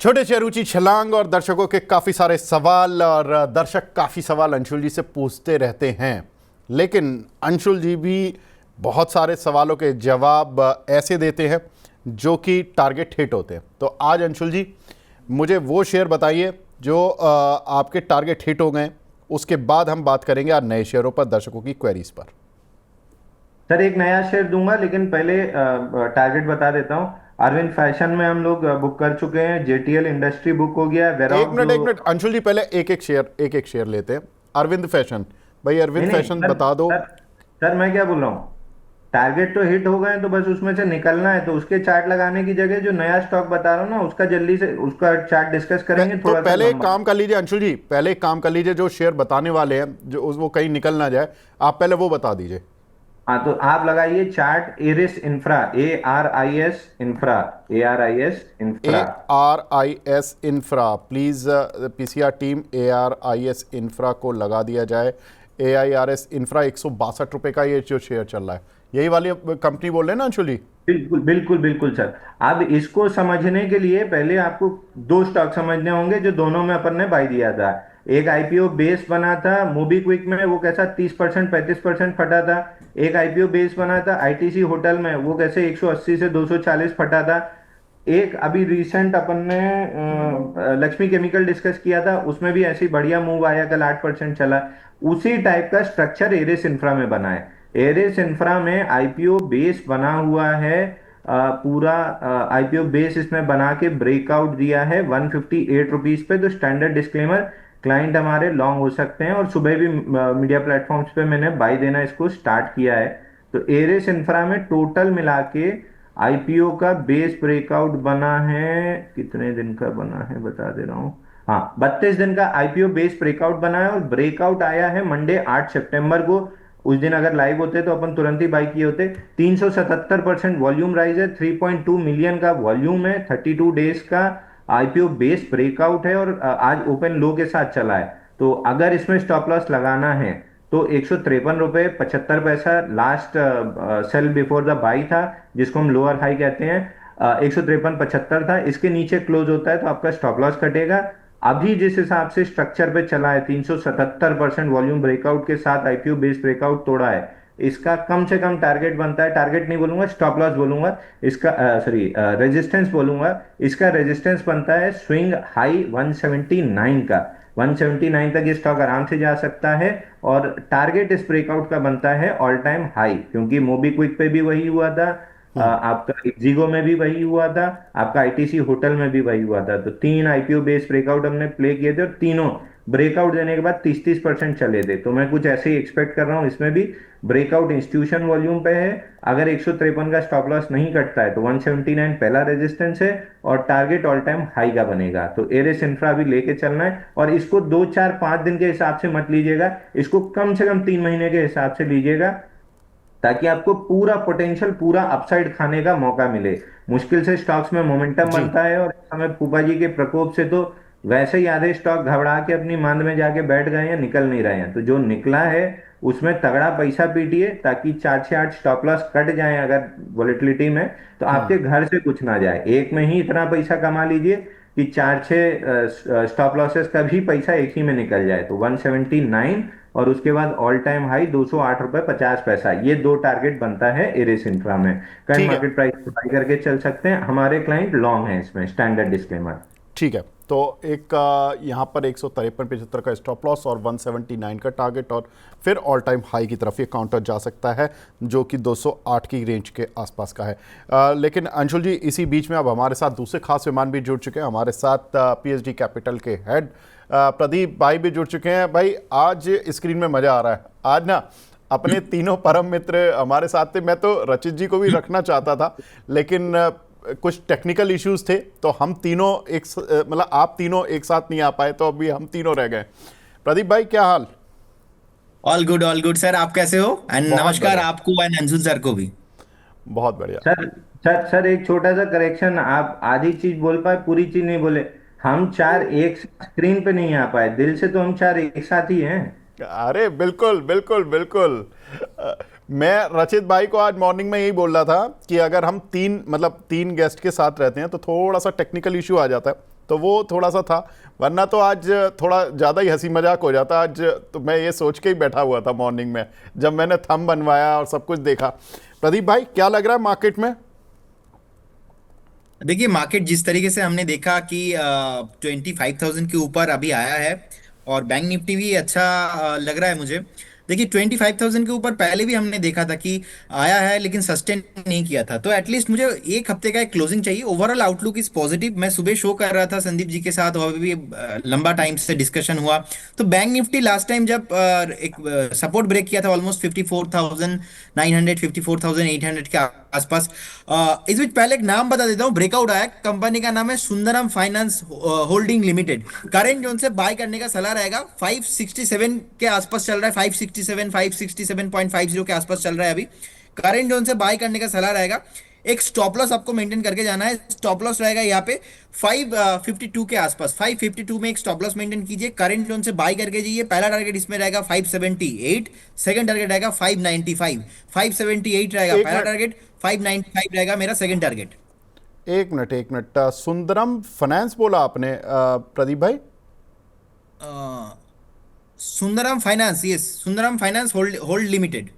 छोटे से रुचि छलांग और दर्शकों के काफ़ी सारे सवाल और दर्शक काफ़ी सवाल अंशुल जी से पूछते रहते हैं, लेकिन अंशुल जी भी बहुत सारे सवालों के जवाब ऐसे देते हैं जो कि टारगेट हिट होते हैं। तो आज अंशुल जी मुझे वो शेयर बताइए जो आपके टारगेट हिट हो गए, उसके बाद हम बात करेंगे आज नए शेयरों पर, दर्शकों की क्वेरीज पर। सर एक नया शेयर दूंगा, लेकिन पहले टारगेट बता देता हूँ। अरविंद फैशन में हम लोग बुक कर चुके हैं। जेटीएल इंडस्ट्री बुक हो गया है। वेरॉक एक जो मिनट अंशुल जी, पहले एक एक शेयर लेते हैं। अरविंद फैशन, भाई अरविंद नहीं नहीं फैशन सर, बता दो। सर सर मैं क्या बोल रहा हूँ। टारगेट तो हिट हो गए हैं, तो बस उसमें से निकलना है। तो उसके चार्ट लगाने की जगह जो नया स्टॉक बता रहा हूँ ना, उसका जल्दी से उसका चार्ट डिस्कस करेंगे, तो थोड़ा सा पहले एक लंबा। काम कर लीजिए अंशुल जी, पहले एक काम कर लीजिए, जो शेयर बताने वाले हैं जो वो कहीं निकल ना जाए, आप पहले वो बता दीजिए। हाँ, तो आप लगाइए chart Aris Infra, ARIS Infra, ARIS Infra. ARIS Infra, please PCR team ARIS Infra को लगा दिया जाए। AIRS इंफ्रा 162 रुपये का ये जो शेयर चल रहा है, यही वाली कंपनी बोल रहे हैं ना अंशुल जी? बिल्कुल बिल्कुल बिल्कुल सर। अब इसको समझने के लिए पहले आपको दो स्टॉक समझने होंगे, जो दोनों में अपन ने बाई दिया था। एक आईपीओ बेस बना था मोबीक्विक में, वो कैसा 30% 35% फटा था। एक आईपीओ बेस बना था आईटीसी होटल में, वो कैसे 180 से 240 फटा था। एक अभी रिसेंट अपन ने लक्ष्मी केमिकल डिस्कस किया था, उसमें भी ऐसी बढ़िया मूव आया, कल 8% चला। उसी टाइप का स्ट्रक्चर एरिस इंफ्रा में बना है। एरिस इंफ्रा में आईपीओ बेस बना हुआ है। पूरा आईपीओ बेस इसमें बना के ब्रेकआउट दिया है 158 रुपीज पे। तो स्टैंडर्ड डिस्क्लेमर, क्लाइंट हमारे लॉन्ग हो सकते हैं, और सुबह भी मीडिया प्लेटफॉर्म्स पे मैंने बाई देना इसको स्टार्ट किया है। तो एरिस इंफ्रा में टोटल मिला के आईपीओ का बेस ब्रेकआउट बना है, कितने दिन का बना है बता दे रहा हूँ। हाँ, 32 दिन का आईपीओ बेस ब्रेकआउट बना है, और ब्रेकआउट आया है मंडे 8 सितंबर को। उस दिन अगर लाइव होते तो अपन तुरंत ही बाई किए होते। 377% वॉल्यूम राइज है, 3.2 मिलियन का वॉल्यूम है, 32 डेज का आईपीओ बेस ब्रेकआउट है, और आज ओपन लो के साथ चला है। तो अगर इसमें स्टॉप लॉस लगाना है तो 153 रुपये 75 पैसा last sale before the buy था, जिसको हम लोअर हाई कहते हैं। 153.75 था, इसके नीचे क्लोज होता है तो आपका स्टॉप लॉस कटेगा। अभी जिस हिसाब से स्ट्रक्चर पे चला है, 377% वॉल्यूम ब्रेकआउट के साथ आईपीओ बेस ब्रेकआउट तोड़ा है, इसका कम से कम टारगेट बनता है, टारगेट नहीं बोलूंगा, स्टॉप लॉस बोलूंगा इसका, सॉरी रेजिस्टेंस बोलूंगा। इसका रेजिस्टेंस बनता है स्विंग हाई 179 का। 179 तक ये स्टॉक आराम से जा सकता है। और टारगेट इस ब्रेकआउट का बनता है ऑल टाइम हाई, क्योंकि मोबीक्विक पे भी वही हुआ था, आपका एक्जिगो में भी वही हुआ था, आपका आईटीसी होटल में भी वही हुआ था। तो तीन आईपीओ बेस्ड ब्रेकआउट हमने प्ले किए थे, और तीनों ब्रेकआउट देने के बाद 30-30% चले थे। तो मैं कुछ ऐसे ही एक्सपेक्ट कर रहा हूँ इसमें भी। ब्रेकआउट इंस्टीट्यूशन वॉल्यूम पे है। अगर 153 का स्टॉप लॉस नहीं कटता है तो 179 पहला रेजिस्टेंस है, और टारगेट ऑल टाइम हाई का बनेगा। तो एरिस इंफ्रा भी लेके चलना है, और इसको 2 4 5 दिन के हिसाब से मत लीजिएगा, इसको कम से कम 3 महीने के हिसाब से लीजिएगा, ताकि आपको पूरा पोटेंशियल, पूरा अपसाइड खाने का मौका मिले। मुश्किल से स्टॉक्स में मोमेंटम जी। बनता है, और इस समय फूफा जी के प्रकोप से तो वैसे ही आधे स्टॉक घबरा के अपनी मांद में जाके बैठ गए हैं, निकल नहीं रहे हैं। तो जो निकला है उसमें तगड़ा पैसा पीटिए, ताकि 4 से 8 स्टॉप लॉस कट जाए अगर वॉलेटिलिटी में, तो आपके घर से कुछ ना जाए। एक में ही इतना पैसा कमा लीजिए कि 4 6 स्टॉप लॉसेस का भी पैसा एक ही में निकल जाए। तो 179, और उसके बाद ऑल टाइम हाई 208 रुपये 50 पैसा, ये दो टारगेट बनता है एरिस इंफ्रा में। करंट ठीक है, मार्केट प्राइस बाई करके चल सकते हैं, हमारे क्लाइंट लॉन्ग है इसमें, स्टैंडर्ड डिस्क्लेमर। ठीक है। तो एक यहाँ पर 153.75 का स्टॉप लॉस और 179 का टारगेट, और फिर ऑल टाइम हाई की तरफ ये काउंटर जा सकता है, जो कि 208 की रेंज के आसपास का है। लेकिन अंशुल जी, इसी बीच में अब हमारे साथ दूसरे खास मेहमान भी जुड़ चुके हैं। हमारे साथ पीएचडी कैपिटल के हेड प्रदीप भाई भी जुड़ चुके हैं। भाई आज स्क्रीन में मज़ा आ रहा है। आज ना अपने तीनों परम मित्र हमारे साथ थे। मैं तो रचित जी को भी रखना चाहता था, लेकिन कुछ टेक्निकल इश्यूज थे, तो हम तीनों मतलब आप तीनों एक साथ नहीं आ पाए, तो अभी हम तीनों रह गए। प्रदीप भाई क्या हाल? All good sir. आप कैसे हो? एंड बहुत नमस्कार बढ़िया, आपको एंड अंशुल सर को भी। बहुत बढ़िया। सर सर एक छोटा सा करेक्शन, आप आधी चीज बोल पाए, पूरी चीज नहीं बोले। हम चार एक स्क्रीन पे नहीं आ पाए, दिल से तो हम चार एक साथ ही हैं। अरे बिल्कुल बिल्कुल बिल्कुल। मैं रचित भाई को आज मॉर्निंग में यही बोल रहा था कि अगर हम तीन गेस्ट के साथ रहते हैं तो थोड़ा सा टेक्निकल इशू आ जाता है, तो वो थोड़ा सा था, वरना तो आज थोड़ा ज़्यादा ही हंसी मजाक हो जाता आज। तो मैं ये सोच के ही बैठा हुआ था मॉर्निंग में जब मैंने थंब बनवाया और सब कुछ देखा। प्रदीप भाई क्या लग रहा है मार्केट में? देखिए, मार्केट जिस तरीके से हमने देखा कि 25,000 के ऊपर अभी आया है, और बैंक निफ्टी भी अच्छा लग रहा है मुझे। देखिए, 25,000 के ऊपर पहले भी हमने देखा था कि आया है, लेकिन सस्टेन नहीं किया था। तो एटलीस्ट मुझे एक हफ्ते का एक क्लोजिंग चाहिए। Overall outlook is positive. मैं सुबह शो कर रहा था संदीप जी के साथ, और भी लंबा टाइम से डिस्कशन हुआ। तो बैंक निफ्टी लास्ट टाइम जब एक सपोर्ट ब्रेक किया था ऑलमोस्ट 54,900 54,800 के आसपास। इस बीच पहले एक नाम बता देता हूँ, ब्रेकआउट आया। कंपनी का नाम है Sundaram finance holding limited. Current zone से बाय करने का सलाह रहेगा। 567 के आसपास चल रहा है, 567 567.50 के आसपास चल रहा है अभी। करेंट जोन से बाय करने का सलाह रहेगा। एक स्टॉप लॉस आपको मेंटेन करके जाना है। स्टॉप लॉस रहेगा यहाँ पे 552 के आसपास। 552 में एक स्टॉप लॉस मेंटेन कीजिए। करंट जोन से बाय करके जाइए। पहला टारगेट इसमें रहेगा 578, सेकंड टारगेट रहेगा 595। 578 रहेगा एक पहला मिनट, टारगेट, 595 रहेगा मेरा सेकंड टारगेट। एक मिनट, एक मिनट। सुंदरम फाइनेंस बोला आपने प्रदीप भाई? Sundaram finance, yes, Sundaram finance hold hold limited.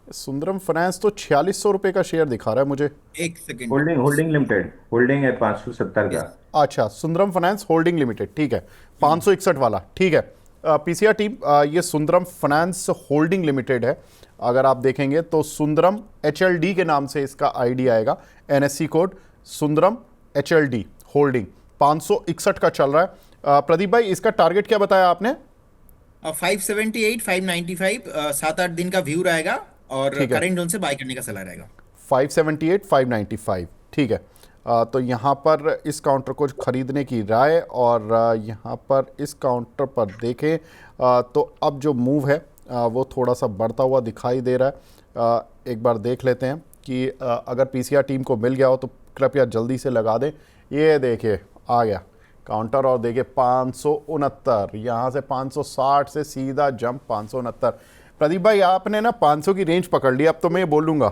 Sundaram finance तो 4600 रुपये का शेयर दिखा रहा है मुझे। एक second. Holding holding limited, holding है 570 का। अच्छा, सुंदरम फाइनेंस होल्डिंग लिमिटेड, ठीक है, 561 वाला, ठीक है। पीसीआर टीम, ये सुंदरम फाइनेंस होल्डिंग लिमिटेड है। अगर आप देखेंगे तो सुंदरम एचएलडी के नाम से इसका आईडी आएगा, NSC code Sundaram HLD holding, 561 का चल रहा है। प्रदीप भाई इसका टारगेट क्या बताया आपने? 578 595, 7-8 दिन का व्यू रहेगा, और ठीक है, करेंट जोन से बाय करने का सलाह रहेगा। 578 595, ठीक है। तो यहाँ पर इस काउंटर को खरीदने की राय, और यहाँ पर इस काउंटर पर देखें तो अब जो मूव है वो थोड़ा सा बढ़ता हुआ दिखाई दे रहा है। एक बार देख लेते हैं कि अगर पीसीआर टीम को मिल गया हो तो कृपया जल्दी से लगा दें। ये देखिए आ गया काउंटर, और देखिए 569, यहाँ से 560 से सीधा जंप 569। प्रदीप भाई आपने ना 500 की रेंज पकड़ ली। अब तो मैं ये बोलूँगा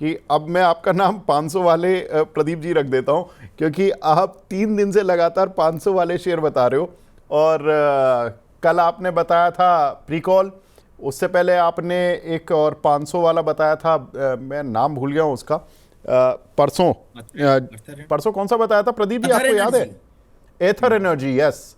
कि अब मैं आपका नाम 500 वाले प्रदीप जी रख देता हूँ, क्योंकि आप 3 दिन से लगातार 500 वाले शेयर बता रहे हो। और कल आपने बताया था प्री कॉल, उससे पहले आपने एक और 500 वाला बताया था, मैं नाम भूल गया हूँ उसका। परसों कौन सा बताया था प्रदीप जी, आपको याद है? एथर एनर्जी, यस।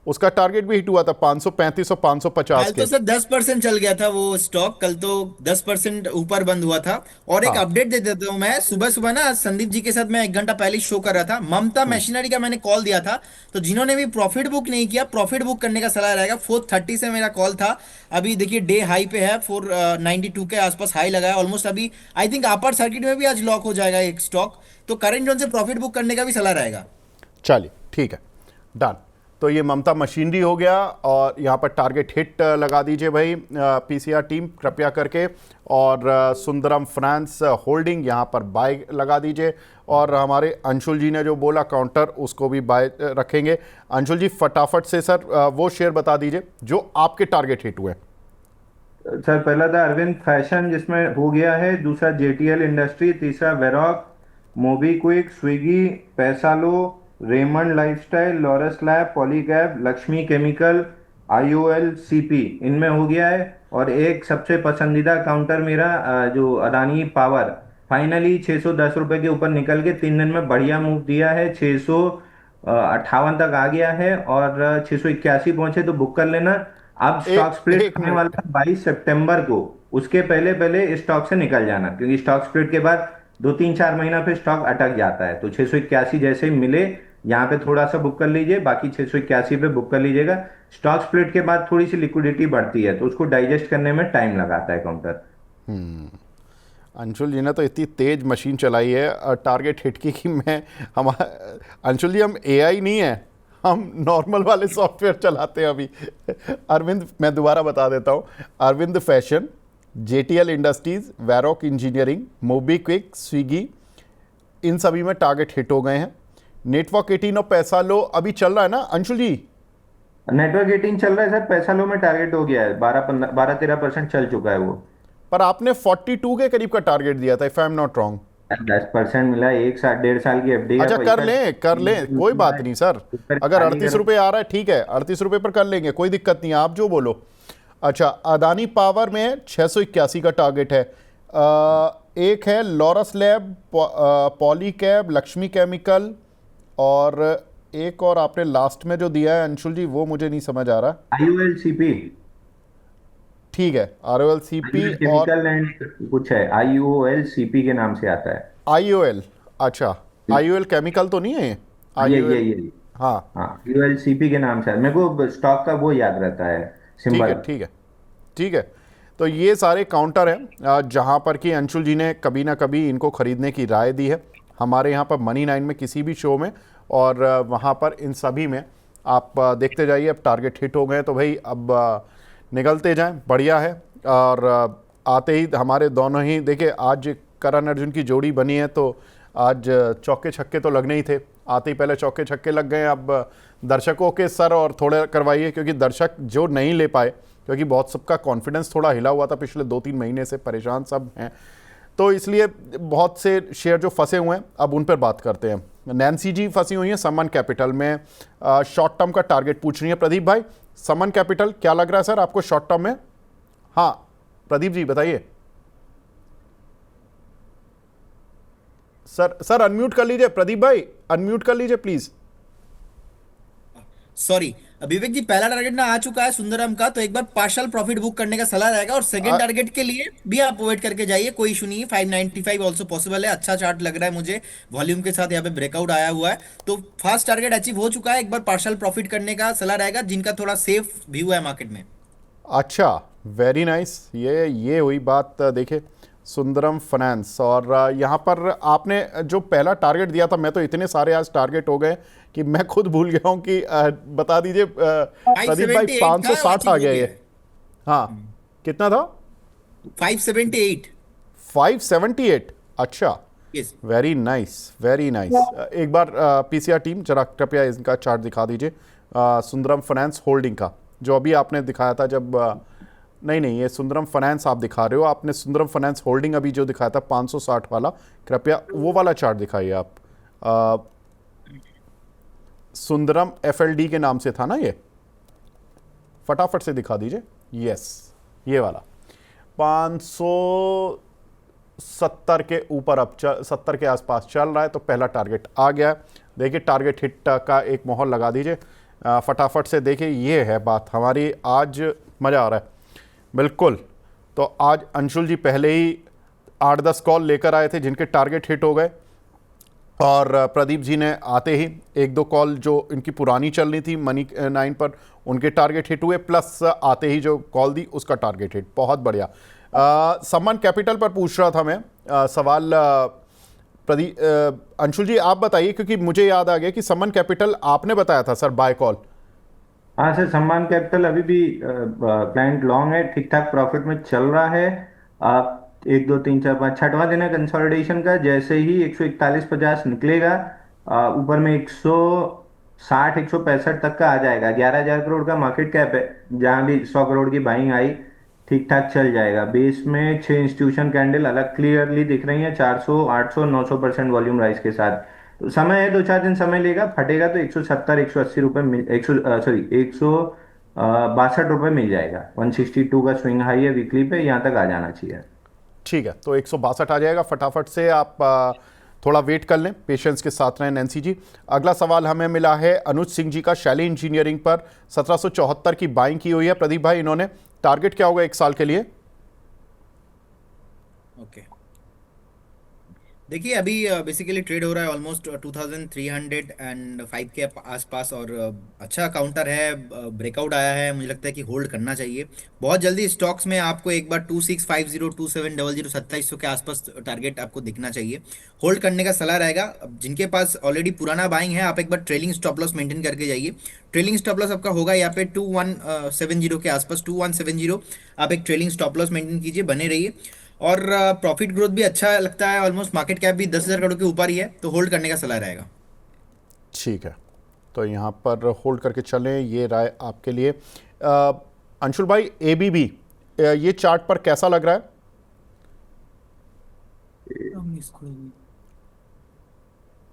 उसका टारगेट भी हिट हुआ था 535 और 550 कल के। तो सर 10% चल गया था वो स्टॉक। कल तो 10% ऊपर बंद हुआ था। और एक हाँ। अपडेट दे देता हूँ, मैं सुबह सुबह ना संदीप जी के साथ मैं 1 घंटा पहले शो कर रहा था। ममता मशीनरी का मैंने कॉल दिया था। तो जिन्होंने भी प्रॉफिट बुक नहीं किया, प्रॉफिट बुक करने का सलाह रहेगा। 430 से मेरा कॉल था। अभी देखिए डे हाई पे है, 492 के आसपास हाई लगा है ऑलमोस्ट। अभी आई थिंक अपर सर्किट में भी आज लॉक हो जाएगा एक स्टॉक। तो करंट जोन से प्रॉफिट बुक करने का भी सलाह रहेगा। चलिए ठीक है, डन। तो ये ममता मशीनरी हो गया, और यहाँ पर टारगेट हिट लगा दीजिए भाई पीसीआर टीम कृपया करके। और सुंदरम फाइनेंस होल्डिंग यहाँ पर बाय लगा दीजिए। और हमारे अंशुल जी ने जो बोला काउंटर, उसको भी बाय रखेंगे। अंशुल जी फटाफट से सर वो शेयर बता दीजिए जो आपके टारगेट हिट हुए। सर पहला था अरविंद फैशन जिसमें हो गया है, दूसरा जेटीएल इंडस्ट्री, तीसरा Varroc, MobiKwik, Swiggy, Paisalo, Raymond lifestyle, Laurus lab, Polycab, Laxmi chemical, IOL, CP, इनमें हो गया है। और एक सबसे पसंदीदा काउंटर मेरा जो अदानी पावर, फाइनली 610 रुपए के ऊपर निकल के 3 दिन में बढ़िया मूव दिया है। 658 तक आ गया है, और 681 पहुंचे तो बुक कर लेना। अब स्टॉक स्प्लिट एक होने मिनट, वाला है 22 सितंबर को। उसके पहले पहले इस स्टॉक से निकल जाना, क्योंकि स्टॉक स्प्लिट के बाद 2-3-4 महीना फिर स्टॉक अटक जाता है। तो 681 जैसे ही मिले यहाँ पे थोड़ा सा बुक कर लीजिए, बाकी 681 पे बुक कर लीजिएगा। स्टॉक स्प्लिट के बाद थोड़ी सी लिक्विडिटी बढ़ती है, तो उसको डाइजेस्ट करने में टाइम लगाता है काउंटर। अंशुल जी ने तो इतनी तेज मशीन चलाई है टारगेट हिट की कि मैं हमारा अंशुल जी हम एआई नहीं है, हम नॉर्मल वाले सॉफ्टवेयर चलाते हैं अभी। अरविंद, मैं दोबारा बता देता हूँ, Arvind fashion, JTL industries, Varroc engineering, MobiKwik, Swiggy, इन सभी में टारगेट हिट हो गए हैं। नेटवर्क 18 और पैसा लो अभी चल रहा है ना अंशुल जी? नेटवर्क 18 चल रहा है सर, पैसा लो में टारगेट हो गया है, 12-13% चल चुका है वो। पर आपने 42 के करीब का टारगेट दिया था, if I am not wrong. 10% मिला, 1 साल 1.5 साल की एफडी का अच्छा कर पैसा लें, कर लें, कोई बात नहीं सर। ऊपर अगर खाली 38 रुपये आ रहा है ठीक है, 38 रुपये पर कर लेंगे, कोई दिक्कत नहीं है, आप जो बोलो। अच्छा, अदानी पावर में 681 का टारगेट है। एक है Laurus lab, poly cab, Lakshmi chemical, और एक और आपने लास्ट में जो दिया है अंशुल जी वो मुझे नहीं समझ आ रहा। IOLCP, ठीक है, ROLCP और केमिकल एंड कुछ है, IOLCP के नाम से आता है। IOL। अच्छा, IOL केमिकल तो नहीं है ये? ये IOL, ये हाँ हाँ, ULCP के नाम से मेरे को स्टॉक का वो याद रहता है, ठीक है सिंबल। ठीक है ठीक है। तो ये सारे काउंटर हैं जहाँ पर कि अंशुल जी ने कभी ना कभी इनको खरीदने की राय दी है हमारे यहाँ पर मनी 9 में, किसी भी शो में, और वहाँ पर इन सभी में आप देखते जाइए। अब टारगेट हिट हो गए तो भाई अब निकलते जाएं, बढ़िया है। और आते ही हमारे दोनों ही देखिए, आज करण अर्जुन की जोड़ी बनी है तो आज चौके छक्के तो लगने ही थे, आते ही पहले चौके छक्के लग गए। अब दर्शकों के सर और थोड़े करवाइए, क्योंकि दर्शक जो नहीं ले पाए, क्योंकि बहुत सबका कॉन्फिडेंस थोड़ा हिला हुआ था पिछले 2-3 महीने से, परेशान सब हैं, तो इसलिए बहुत से शेयर जो फंसे हुए हैं अब उन पर बात करते हैं। नैन्सी जी फंसी हुई हैं समन कैपिटल में, शॉर्ट टर्म का टारगेट पूछ रही है प्रदीप भाई। समन कैपिटल क्या लग रहा है सर आपको शॉर्ट टर्म में? हाँ प्रदीप जी बताइए। सर अनम्यूट कर लीजिए, प्रदीप भाई अनम्यूट कर लीजिए प्लीज। सॉरी विवेक जी, पहला टारगेट ना आ चुका है सुंदरम का, तो एक बार पार्शियल प्रॉफिट बुक करने का सलाह रहेगा, और सेकंड टारगेट के लिए भी आप वेट करके जाइए, कोई इशू नहीं है। 595 ऑल्सो पॉसिबल है, अच्छा चार्ट लग रहा है मुझे, वॉल्यूम के साथ यहाँ पे ब्रेकआउट आया हुआ है, तो फर्स्ट टारगेट अचीव हो चुका है। एक बार पार्शियल प्रॉफिट करने का सलाह रहेगा जिनका थोड़ा सेफ व्यू है मार्केट में। अच्छा, वेरी नाइस। ये हुई बात। देखे सुंदरम फाइनेंस, और यहाँ पर आपने जो पहला टारगेट दिया था, मैं तो इतने सारे आज टारगेट हो गए कि मैं खुद भूल गया हूँ कि बता दीजिए फाइव प्रदीप भाई। सेवेंटी एट था, 560 आ अचीव हो गया गया ये। है। हाँ, कितना था? 578। 578। अच्छा, yes. Very nice very nice. एक बार पीसीआर टीम जरा कृपया इनका चार्ट दिखा दीजिए, सुंदरम फाइनेंस होल्डिंग का, जो अभी आपने दिखाया था जब नहीं नहीं, ये सुंदरम फाइनेंस आप दिखा रहे हो, आपने सुंदरम फाइनेंस होल्डिंग अभी जो दिखाया था 560 वाला, कृपया वो वाला चार्ट दिखाइए आप। सुंदरम FLD के नाम से था ना ये, फटाफट से दिखा दीजिए। यस, ये वाला 570 के ऊपर, अब 70 के आसपास चल रहा है, तो पहला टारगेट आ गया। देखिए टारगेट हिट का एक मोहर लगा दीजिए फटाफट से। देखिए ये है बात हमारी, आज मज़ा आ रहा है बिल्कुल। तो आज अंशुल जी पहले ही 8-10 कॉल लेकर आए थे जिनके टारगेट हिट हो गए, और प्रदीप जी ने आते ही 1-2 कॉल जो इनकी पुरानी चल रही थी मनी 9 पर, उनके टारगेट हिट हुए, प्लस आते ही जो कॉल दी उसका टारगेट हिट। बहुत बढ़िया। सम्मान कैपिटल पर पूछ रहा था मैं सवाल। प्रदीप, अंशुल जी आप बताइए, क्योंकि मुझे याद आ गया कि सम्मान कैपिटल आपने बताया था सर बाय कॉल। हाँ सर, सम्मान कैपिटल अभी भी क्लाइंट लॉन्ग है, ठीक ठाक प्रॉफिट में चल रहा है। आप 1 2 3 4 5 छठवां दिन है कंसोलिडेशन का, जैसे ही 141.50 निकलेगा, ऊपर में 160 165 तक का आ जाएगा। 11,000 करोड़ का मार्केट कैप है, जहाँ भी 100 करोड़ की बाइंग आई, ठीक ठाक चल जाएगा। बेस में 6 इंस्टीट्यूशन कैंडल अलग क्लियरली दिख रही हैं, 400 800 900% वॉल्यूम राइज के साथ। तो समय है, 2 4 दिन समय लेगा, फटेगा तो 170 180 रुपये मिल, 162 रुपये मिल जाएगा। 162 का स्विंग हाई है वीकली पे, यहाँ तक आ जाना चाहिए। ठीक है, तो 162 आ जाएगा फटाफट से। आप थोड़ा वेट कर लें, पेशेंस के साथ रहें नैन्सी जी। अगला सवाल हमें मिला है अनुज सिंह जी का, शैली इंजीनियरिंग पर 1774 की बाइंग की हुई है प्रदीप भाई इन्होंने। टारगेट क्या होगा 1 साल के लिए? ओके, देखिए अभी बेसिकली ट्रेड हो रहा है ऑलमोस्ट 2305 के आसपास, और अच्छा काउंटर है, ब्रेकआउट आया है, मुझे लगता है कि होल्ड करना चाहिए बहुत जल्दी। स्टॉक्स में आपको एक बार 2650 2700 2700 के आसपास टारगेट आपको दिखना चाहिए, होल्ड करने का सलाह रहेगा। अब जिनके पास ऑलरेडी पुराना बाइंग है, आप एक बार ट्रेलिंग स्टॉप लॉस मेंटेन करके जाइए। ट्रेलिंग स्टॉप लॉस आपका होगा यहाँ पे 2170 के आसपास, 2170। आप एक ट्रेलिंग स्टॉप लॉस मेंटेन कीजिए, बने रहिए, और प्रॉफिट ग्रोथ भी अच्छा लगता है, ऑलमोस्ट मार्केट कैप भी 10,000 करोड़ के ऊपर ही है, तो होल्ड करने का सलाह रहेगा। ठीक है, तो यहाँ पर होल्ड करके चलें, ये राय आपके लिए। अंशुल भाई ABB ये चार्ट पर कैसा लग रहा है?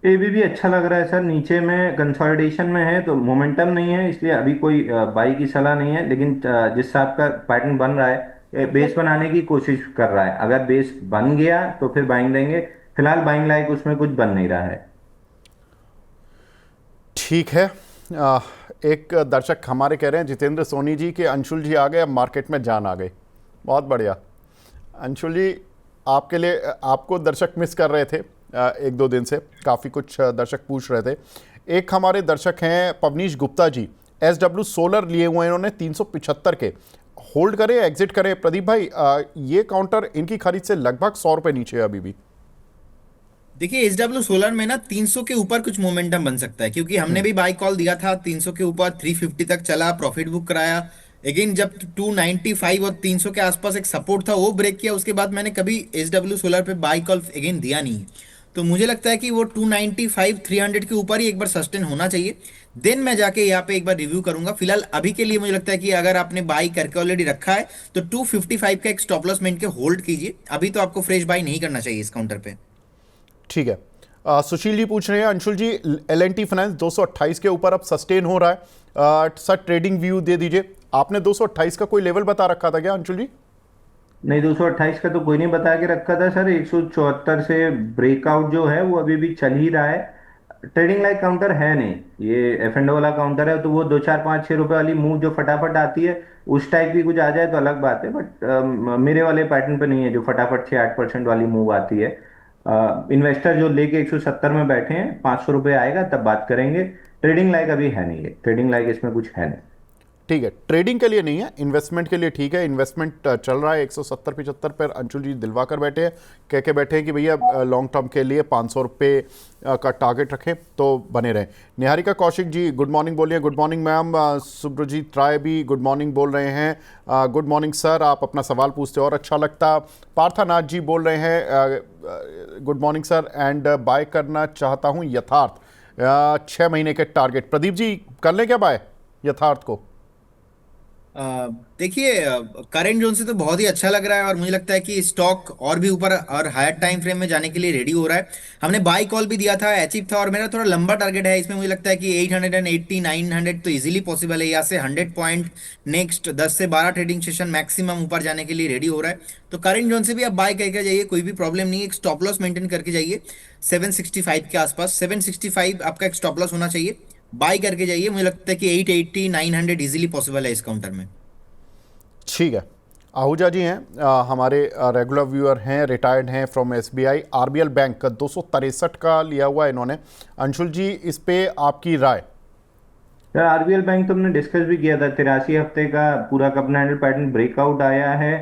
एबीबी अच्छा लग रहा है सर, नीचे में कंसोलिडेशन में है तो मोमेंटम नहीं है, इसलिए अभी कोई बाई की सलाह नहीं है। लेकिन जिस हिसाब का पैटर्न बन रहा है, बेस बनाने की कोशिश कर रहा है। अगर बेस बन गया तो फिर बाइंग देंगे, फिलहाल बाइंग लायक उसमें कुछ बन नहीं रहा है। ठीक है। आ, एक दर्शक हमारे कह रहे हैं जितेंद्र सोनी जी के अंशुल जी आ गए, अब मार्केट में जान आ गई। बहुत बढ़िया अंशुल जी, आपके लिए आपको दर्शक मिस कर रहे थे एक दो दिन से, काफ़ी कुछ दर्शक पूछ रहे थे। एक हमारे दर्शक हैं पवनीश गुप्ता जी, SW सोलर लिए हुए हैं इन्होंने 375 के, होल्ड करें एग्जिट करें? प्रदीप भाई ये काउंटर इनकी खरीद से लगभग 100 रुपये नीचे है अभी भी। देखिए एसडब्ल्यू सोलर में ना 300 के ऊपर कुछ मोमेंटम बन सकता है, क्योंकि हमने भी बाई कॉल दिया था 300 के ऊपर, 350 तक चला, प्रॉफिट बुक कराया। अगेन जब 295 और 300 के आसपास एक सपोर्ट था वो ब्रेक किया, उसके बाद मैंने कभी एसडब्ल्यू सोलर पे बाई कॉल अगेन दिया नहीं। तो मुझे लगता है कि वो 295 300 के ऊपर ही एक बार सस्टेन होना चाहिए, देन मैं जाके यहाँ पे एक बार रिव्यू करूंगा। फिलहाल अभी के लिए मुझे लगता है कि अगर आपने बाई करके ऑलरेडी रखा है तो 255 का एक स्टॉप लॉस मेंटेन के होल्ड कीजिए, अभी तो आपको फ्रेश बाई नहीं करना चाहिए इस काउंटर पे। ठीक है। सुशील जी पूछ रहे हैं अंशुल जी, L&T फाइनेंस 228 के ऊपर अब सस्टेन हो रहा है, सर ट्रेडिंग व्यू दे दीजिए। आपने 228 का कोई लेवल बता रखा था क्या अंशुल जी? नहीं, 228 का तो कोई नहीं बता के रखा था सर। 174 से ब्रेकआउट जो है वो अभी भी चल ही रहा है। ट्रेडिंग लाइक काउंटर है नहीं, ये एफ एंड वाला काउंटर है। तो वो 2 4 5 6 रुपए वाली मूव जो फटाफट आती है, उस टाइप की कुछ आ जाए तो अलग बात है। बट मेरे वाले पैटर्न पे नहीं है जो फटाफट 6 8% वाली मूव आती है। इन्वेस्टर जो लेके 170 में बैठे हैं, 500 रुपये आएगा तब बात करेंगे। ट्रेडिंग लाइक अभी है नहीं है, ट्रेडिंग लाइक इसमें कुछ है नहीं। ठीक है, ट्रेडिंग के लिए नहीं है, इन्वेस्टमेंट के लिए ठीक है। इन्वेस्टमेंट चल रहा है 170-75 पर अंशुल जी दिलवा कर बैठे हैं, कह के बैठे हैं कि भैया लॉन्ग टर्म के लिए 500 रुपये का टारगेट रखें तो बने रहें। निहारिका कौशिक जी गुड मॉर्निंग बोलिए। Good morning ma'am. Subrajit Roy भी गुड मॉर्निंग बोल रहे हैं। गुड मॉर्निंग सर, आप अपना सवाल पूछते और अच्छा लगता। पार्थानाथ जी बोल रहे हैं good morning sir, and buy करना चाहता हूँ यथार्थ 6 महीने के टारगेट। प्रदीप जी कर लें क्या बाय यथार्थ को? देखिए करेंट जोन से तो बहुत ही अच्छा लग रहा है, और मुझे लगता है कि स्टॉक और भी ऊपर और हायर टाइम फ्रेम में जाने के लिए रेडी हो रहा है। हमने बाई कॉल भी दिया था, अचीव था, और मेरा थोड़ा लंबा टारगेट है इसमें। मुझे लगता है कि 880 900 तो इजीली पॉसिबल है, यहाँ से 100 पॉइंट नेक्स्ट 10 से 12 ट्रेडिंग सेशन मैक्सिमम ऊपर जाने के लिए रेडी हो रहा है। तो करेंट जोन से भी आप बाय करके जाइए, कोई भी प्रॉब्लम नहीं है। एक स्टॉप लॉस मेंटेन करके जाइए 765 के आसपास, 765 आपका एक स्टॉप लॉस होना चाहिए। बाय करके जाइए, मुझे लगता है कि 880 900 इजीली पॉसिबल है इस काउंटर में। ठीक है। आहूजा जी हैं हमारे रेगुलर व्यूअर हैं, रिटायर्ड हैं फ्रॉम SBI RBL बैंक का 263 का लिया हुआ इन्होंने। अंशुल जी इस पे आपकी राय? सर आरबीएल बैंक तो हमने डिस्कस भी किया था, 83 हफ्ते का पूरा cup and handle pattern breakout आया है।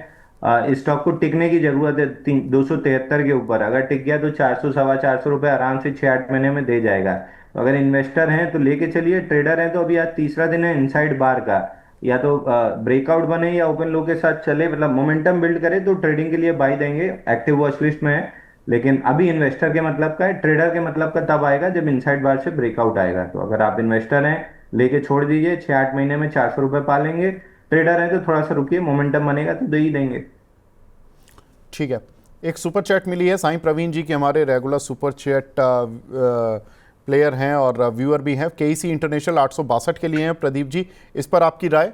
इस स्टॉक को टिकने की जरूरत है 273 के ऊपर। अगर टिक गया तो 400 450 रुपए आराम से 6 8 महीने में दे जाएगा। तो अगर इन्वेस्टर हैं तो लेके चलिए, ट्रेडर हैं तो अभी आज तीसरा दिन है इनसाइड बार का। या तो ब्रेकआउट बने या ओपन लो के साथ चले, मतलब मोमेंटम बिल्ड करे तो ट्रेडिंग के लिए बाई देंगे, एक्टिव वॉच लिस्ट में है। लेकिन अभी इन्वेस्टर के मतलब का है, ट्रेडर के मतलब का तब आएगा जब इनसाइड बार से ब्रेकआउट आएगा। तो अगर आप इन्वेस्टर हैं लेके छोड़ दीजिए, 6 8 महीने में 400 रुपये पा लेंगे। ट्रेडर है तो थोड़ा सा रुकिए, मोमेंटम बनेगा तो दे ही देंगे। ठीक है। एक सुपर चैट मिली है साईं प्रवीण जी की, हमारे रेगुलर सुपर चैट प्लेयर हैं और व्यूअर भी हैं। KEC इंटरनेशनल 862 के लिए हैं। प्रदीप जी इस पर आपकी राय?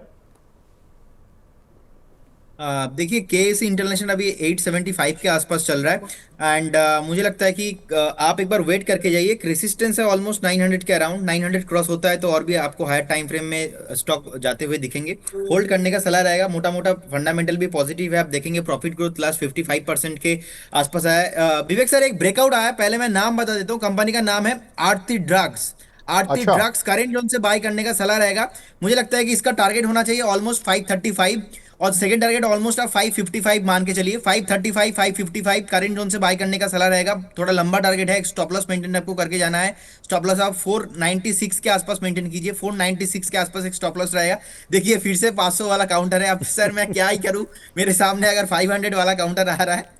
देखिए केएसी इंटरनेशनल अभी 875 के आसपास चल रहा है, एंड मुझे लगता है कि आप एक बार वेट करके जाइए। रेसिस्टेंस है ऑलमोस्ट 900 के अराउंड, 900 क्रॉस होता है तो और भी आपको हायर टाइम फ्रेम में स्टॉक जाते हुए दिखेंगे। होल्ड करने का सलाह रहेगा। मोटा मोटा फंडामेंटल भी पॉजिटिव है, आप देखेंगे प्रॉफिट ग्रोथ लास्ट 55% के आसपास आया है। विवेक सर एक ब्रेकआउट आया है, पहले मैं नाम बता देता हूँ, कंपनी का नाम है आरती ड्रग्स। आरती अच्छा। ड्रग्स करेंट जोन से बाय करने का सलाह रहेगा। मुझे लगता है कि इसका टारगेट होना चाहिए ऑलमोस्ट 535, और सेकंड टारगेट ऑलमोस्ट आप 555 मान के चलिए। 535 555 करेंट जोन से बाय करने का सलाह रहेगा। थोड़ा लंबा टारगेट है, एक स्टॉप लॉस मेंटेन आपको करके जाना है। स्टॉप लॉस आप 496 के आसपास मेंटेन कीजिए, 496 के आसपास एक स्टॉप लॉस रहेगा। देखिए फिर से 500 वाला काउंटर है, अब सर मैं क्या ही करूं, मेरे सामने अगर 500 वाला काउंटर आ रहा है।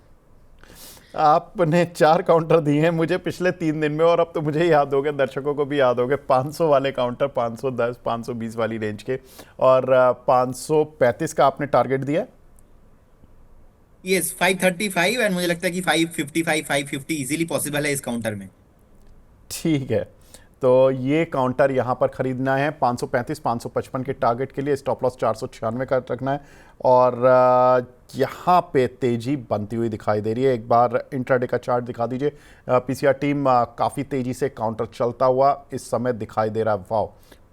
आपने 4 काउंटर दिए हैं मुझे पिछले 3 दिन में, और अब तो मुझे याद हो गए, दर्शकों को भी याद हो गए। 500 वाले काउंटर, 510 520 वाली रेंज के, और 535 का आपने टारगेट दिया। यस 535, एंड मुझे लगता है कि 555 550 इजीली पॉसिबल है इस काउंटर में। ठीक है, तो ये काउंटर यहाँ पर खरीदना है 535 555 के टारगेट के लिए, स्टॉप लॉस 496 का रखना है। और यहाँ पे तेजी बनती हुई दिखाई दे रही है। एक बार इंट्राडे का चार्ट दिखा दीजिए। पीसीआर टीम काफ़ी तेजी से काउंटर चलता हुआ इस समय दिखाई दे रहा है। वाह,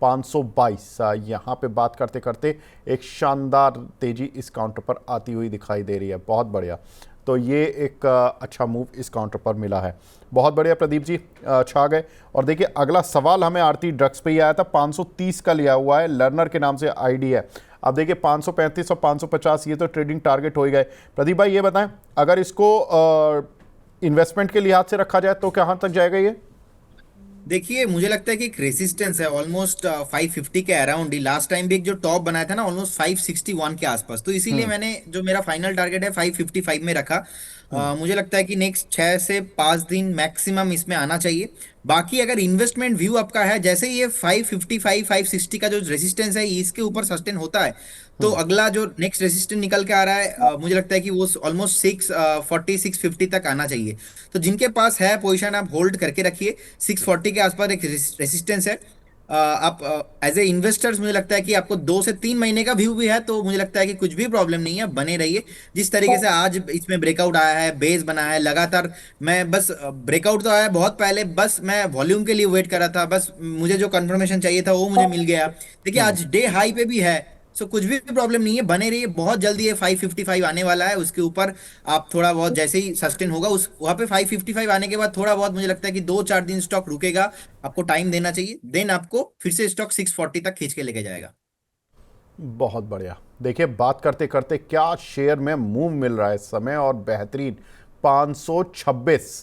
522 यहाँ पे बात करते करते एक शानदार तेजी इस काउंटर पर आती हुई दिखाई दे रही है। बहुत बढ़िया, तो ये एक अच्छा मूव इस काउंटर पर मिला है। बहुत बढ़िया प्रदीप जी, छा गए। और देखिए अगला सवाल हमें आरती ड्रग्स पे ही आया था, 530 का लिया हुआ है, लर्नर के नाम से आईडी है। अब देखिए 535 और 550 ये तो ट्रेडिंग टारगेट हो ही गए। प्रदीप भाई ये बताएं, अगर इसको इन्वेस्टमेंट के लिहाज से रखा जाए तो कहाँ तक जाएगा ये? देखिए मुझे लगता है कि एक रेसिस्टेंस है ऑलमोस्ट 550 के अराउंड ही। लास्ट टाइम भी एक जो टॉप बनाया था ना ऑलमोस्ट 561 के आसपास, तो इसीलिए हम्म। मैंने जो मेरा फाइनल टारगेट है 555 में रखा। मुझे लगता है कि नेक्स्ट 6 से 5 दिन मैक्सिमम इसमें आना चाहिए। बाकी अगर इन्वेस्टमेंट व्यू आपका है, जैसे ये 555 560 का जो रेसिस्टेंस है इसके ऊपर सस्टेन होता है, तो हम्म। अगला जो नेक्स्ट रेसिस्टेंस निकल के आ रहा है मुझे लगता है कि वो ऑलमोस्ट 640 650 तक आना चाहिए। तो जिनके पास है पोजीशन आप होल्ड करके रखिए। 640 के आसपास एक रेसिस्टेंस है। आप एज ए इन्वेस्टर्स मुझे लगता है कि आपको 2 से 3 महीने का व्यू भी है, तो मुझे लगता है कि कुछ भी प्रॉब्लम नहीं है, बने रहिए। जिस तरीके से आज इसमें ब्रेकआउट आया है, बेस बनाया है लगातार। मैं बस ब्रेकआउट तो आया बहुत पहले, बस मैं वॉल्यूम के लिए वेट कर रहा था, बस मुझे जो कंफर्मेशन चाहिए था वो मुझे मिल गया। देखिए हम्म। आज डे हाई पे भी है, सो कुछ भी प्रॉब्लम नहीं है, बने रहिए। बहुत जल्दी ये 555 आने वाला है, उसके ऊपर आप थोड़ा बहुत जैसे ही सस्टेन होगा उस वहां पे 555 आने के बाद थोड़ा बहुत मुझे लगता है कि 2 4 दिन स्टॉक रुकेगा। आपको टाइम देना चाहिए, देन आपको फिर से स्टॉक 640 तक खींच के लेके जाएगा। बहुत बढ़िया। देखिए बात करते करते क्या शेयर में मूव मिल रहा है इस समय, और बेहतरीन 526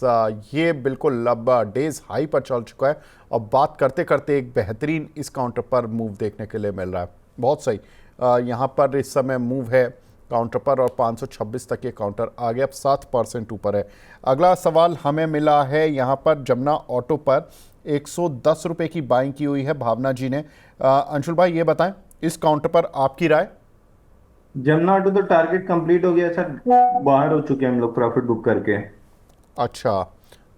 ये बिल्कुल अब डेज हाई पर चल चुका है। और बात करते करते एक बेहतरीन इस काउंटर पर मूव देखने के लिए मिल रहा है। बहुत सही, यहाँ पर इस समय मूव है काउंटर पर, और 526 तक ये काउंटर आ गया, अब 7% ऊपर है। अगला सवाल हमें मिला है यहाँ पर जमुना ऑटो पर 110 रुपये की बाइंग की हुई है भावना जी ने। अंशुल भाई ये बताएं, इस काउंटर पर आपकी राय? जमुना ऑटो तो टारगेट कंप्लीट हो गया सर, बाहर हो चुके हैं हम लोग प्रॉफिट बुक करके। अच्छा,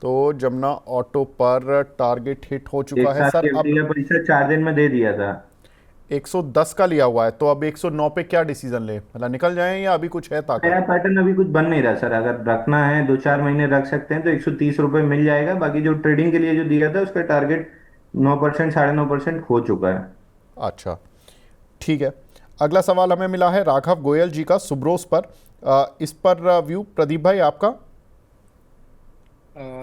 तो जमुना ऑटो पर टारगेट हिट हो चुका एक है साथ सर। की एफडी अब का पैसा 4 दिन में दे दिया था। 110 का लिया हुआ है, तो अब 109 पे क्या डिसीजन ले, मतलब निकल जाएं या अभी कुछ है नया ताकत? पैटर्न अभी कुछ बन नहीं रहा सर, अगर रखना है 2 4 महीने रख सकते हैं तो 130 रुपये मिल जाएगा। बाकी जो ट्रेडिंग के लिए जो दिया था उसका टारगेट 9% 9.5% हो चुका है। अच्छा, ठीक है। अगला सवाल हमें मिला है राघव गोयल जी का सुब्रोस पर। इस पर व्यू प्रदीप भाई आपका?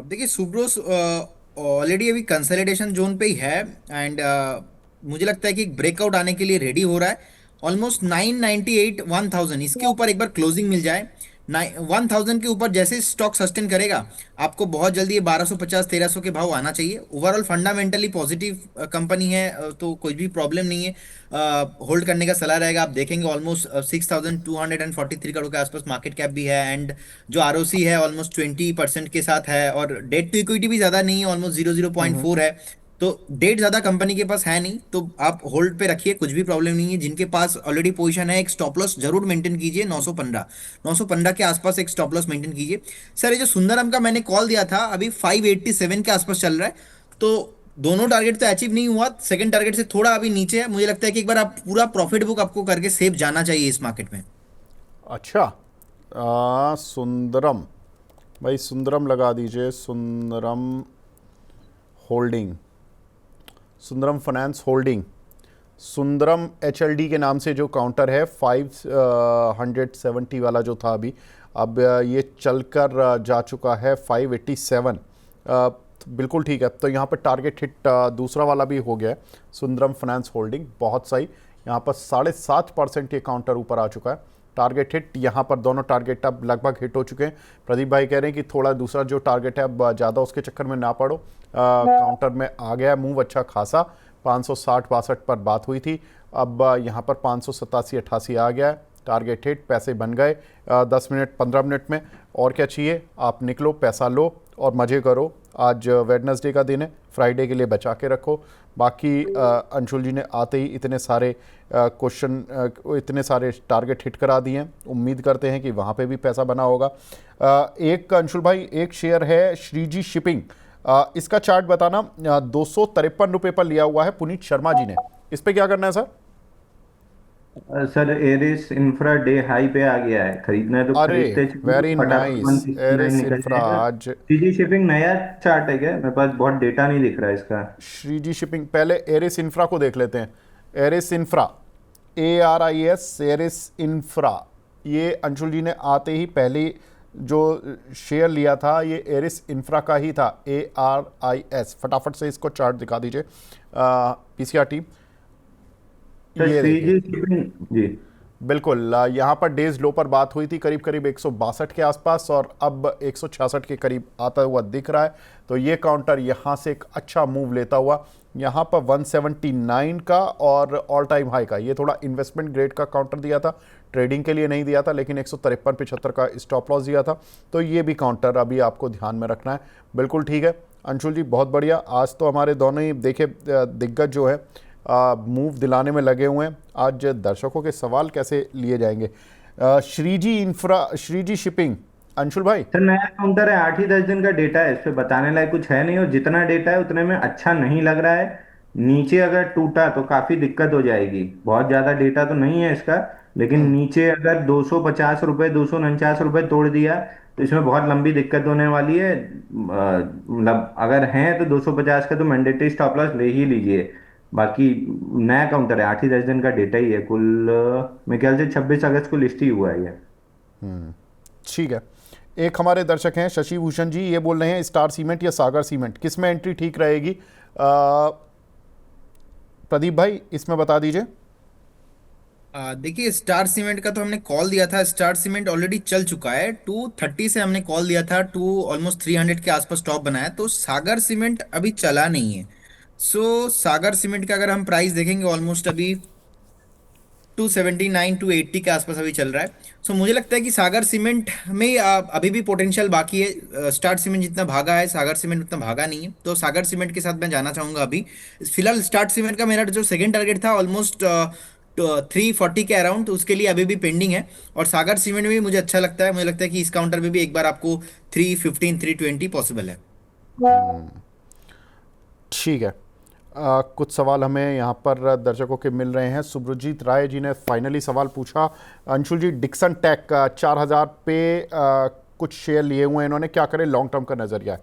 देखिए सुब्रोस ऑलरेडी अभी कंसोलिडेशन जोन पे ही है, एंड मुझे लगता है कि एक ब्रेकआउट आने के लिए रेडी हो रहा है। ऑलमोस्ट 998 1000 इसके ऊपर एक बार क्लोजिंग मिल जाए, 1000 के ऊपर जैसे स्टॉक सस्टेन करेगा, आपको बहुत जल्दी ये 1250 1300 के भाव आना चाहिए। ओवरऑल फंडामेंटली पॉजिटिव कंपनी है, तो कोई भी प्रॉब्लम नहीं है। होल्ड करने का सलाह रहेगा। आप देखेंगे ऑलमोस्ट 6243 करोड़ के आसपास मार्केट कैप भी है, एंड जो आरओसी है ऑलमोस्ट 20% के साथ है, और डेट टू इक्विटी भी ज्यादा नहीं है, ऑलमोस्ट 0.4 है। तो डेट ज्यादा कंपनी के पास है नहीं, तो आप होल्ड पे रखिए, कुछ भी प्रॉब्लम नहीं है। जिनके पास ऑलरेडी पोजीशन है, एक स्टॉप लॉस जरूर मेंटेन कीजिए। 915 के आसपास एक स्टॉप लॉस मेंटेन कीजिए। सर ये जो सुंदरम का मैंने कॉल दिया था अभी 587 के आसपास चल रहा है, तो दोनों टारगेट तो अचीव नहीं हुआ, सेकंड टारगेट से थोड़ा अभी नीचे है। मुझे लगता है कि एक बार आप पूरा प्रॉफिट बुक आपको करके सेफ जाना चाहिए इस मार्केट में। अच्छा, सुंदरम भाई, सुंदरम लगा दीजिए। Sundaram holding, Sundaram finance holding, Sundaram HLD के नाम से जो काउंटर है 570 वाला जो था अभी, अब ये चलकर जा चुका है 587। बिल्कुल ठीक है, तो यहाँ पर टारगेट हिट दूसरा वाला भी हो गया है, सुंदरम फाइनेंस होल्डिंग। बहुत सही, यहाँ पर 7.5% ये काउंटर ऊपर आ चुका है। टारगेट हिट, यहाँ पर दोनों टारगेट अब लगभग हिट हो चुके हैं। प्रदीप भाई कह रहे हैं कि थोड़ा दूसरा जो टारगेट है अब ज़्यादा उसके चक्कर में ना पड़ो। काउंटर में आ गया मूव अच्छा खासा, 560-62 पर बात हुई थी, अब यहाँ पर 587-88 आ गया है। टारगेट हिट, पैसे बन गए 10 मिनट 15 मिनट में। और क्या चाहिए, आप निकलो, पैसा लो और मज़े करो। आज वेडनेसडे का दिन है, फ्राइडे के लिए बचा के रखो। बाकी अंशुल जी ने आते ही इतने सारे क्वेश्चन, इतने सारे टारगेट हिट करा दिए हैं, उम्मीद करते हैं कि वहाँ पे भी पैसा बना होगा। एक अंशुल भाई, एक शेयर है श्रीजी शिपिंग, इसका चार्ट बताना। 253 रुपये पर लिया हुआ है पुनीत शर्मा जी ने, इस पे क्या करना है sir? Sir Aris Infra day high पे आ गया है, खरीदना है तो अरे खरीदते चलिए, वेरी फटाफट नाइस, 169 एरिस निकल इंफ्रा जाएगा। आज। सीजी शिपिंग नया चार्ट है क्या? मेरे पास बहुत डेटा नहीं दिख रहा है इसका। श्रीजी शिपिंग, पहले एरिस इंफ्रा को देख लेते हैं। एरिस इंफ्रा, ARIS, एरिस इंफ्रा, ये अंशुल जी ने आते ही पहले जो शेयर लिया था ये एरिस इंफ्रा का ही था, ARIS। फटाफट से इसको चार्ट दिखा दीजिए पीसीआर टीम। सर ये देखिए, सीजी शिपिंग जी। बिल्कुल यहाँ पर डेज लो पर बात हुई थी करीब करीब 162 के आसपास, और अब 166 के करीब आता हुआ दिख रहा है। तो ये काउंटर यहाँ से एक अच्छा मूव लेता हुआ यहाँ पर 179 का और ऑल टाइम हाई का, ये थोड़ा इन्वेस्टमेंट ग्रेड का काउंटर दिया था, ट्रेडिंग के लिए नहीं दिया था, लेकिन 153.75 का स्टॉप लॉस दिया था। तो ये भी काउंटर अभी आपको ध्यान में रखना है। बिल्कुल ठीक है अंशुल जी, बहुत बढ़िया। आज तो हमारे दोनों ही देखे दिग्गज जो है मूव दिलाने में लगे हुए हैं। आज दर्शकों के सवाल कैसे लिए जाएंगे? श्रीजी इंफ्रा, श्रीजी शिपिंग, अंशुल भाई। सर नया काउंटर है, 8 ही 10 दिन का डेटा है, इस पे बताने लायक कुछ है नहीं, और जितना डेटा है उतने में अच्छा नहीं लग रहा है। नीचे अगर टूटा तो काफी दिक्कत हो जाएगी, बहुत ज्यादा डेटा तो नहीं है इसका, लेकिन नीचे अगर 250 रुपये, 249 रुपये तोड़ दिया तो इसमें बहुत लंबी दिक्कत होने वाली है। मतलब अगर है तो 250 का तो मैंडेटरी स्टॉप लॉस ले ही लीजिए। बाकी नया काउंटर है, 8 ही 10 दिन का डेटा ही है, कुल मेरे ख्याल से 26 अगस्त को लिस्ट ही हुआ है ये। ठीक है। एक हमारे दर्शक हैं शशि भूषण जी, ये बोल रहे हैं स्टार सीमेंट या सागर सीमेंट, किस में एंट्री ठीक रहेगी? प्रदीप भाई इसमें बता दीजिए। देखिए स्टार सीमेंट का तो हमने कॉल दिया था, स्टार सीमेंट ऑलरेडी चल चुका है। 230 से हमने कॉल दिया था, टू ऑलमोस्ट 300 के आसपास टॉप बनाया, तो सागर सीमेंट अभी चला नहीं है। सो सागर सीमेंट का अगर हम प्राइस देखेंगे ऑलमोस्ट अभी 279 280 के आसपास अभी चल रहा है। सो मुझे लगता है कि सागर सीमेंट में अभी भी पोटेंशियल बाकी है। स्टार सीमेंट जितना भागा है सागर सीमेंट उतना भागा नहीं है, तो सागर सीमेंट के साथ मैं जाना चाहूंगा अभी। फिलहाल स्टार सीमेंट का मेरा जो सेकंड टारगेट था ऑलमोस्ट 340 के अराउंड, तो उसके लिए अभी भी पेंडिंग है। और सागर सीमेंट में भी मुझे अच्छा लगता है, मुझे लगता है कि इस काउंटर में भी एक बार आपको 315 320 पॉसिबल है। ठीक है। कुछ सवाल हमें यहाँ पर दर्शकों के मिल रहे हैं। सुब्रजीत राय जी ने फाइनली सवाल पूछा, अंशुल जी डिक्सन टेक 4000 पे कुछ शेयर लिए हुए हैं इन्होंने, क्या करें, लॉन्ग टर्म का नजरिया है?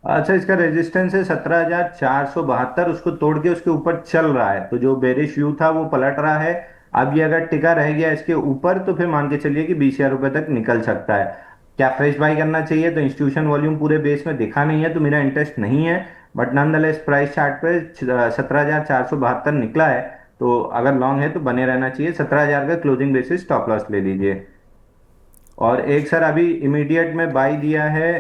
अच्छा, इसका रेजिस्टेंस है 17,472, उसको तोड़ के उसके ऊपर चल रहा है, तो जो बेरिश व्यू था वो पलट रहा है। अब ये अगर टिका रह गया इसके ऊपर तो फिर मान के चलिए कि 20,000 रुपए तक निकल सकता है। क्या फ्रेश बाई करना चाहिए? तो इंस्टीट्यूशन वॉल्यूम पूरे बेस में दिखा नहीं है तो मेरा इंटरेस्ट नहीं है, बट नॉनदलेस प्राइस चार्ट पे 17,472 निकला है, तो अगर लॉन्ग है तो बने रहना चाहिए। 17,000 का क्लोजिंग बेसिस स्टॉप लॉस ले लीजिए। और एक सर अभी इमीडिएट में बाई दिया है,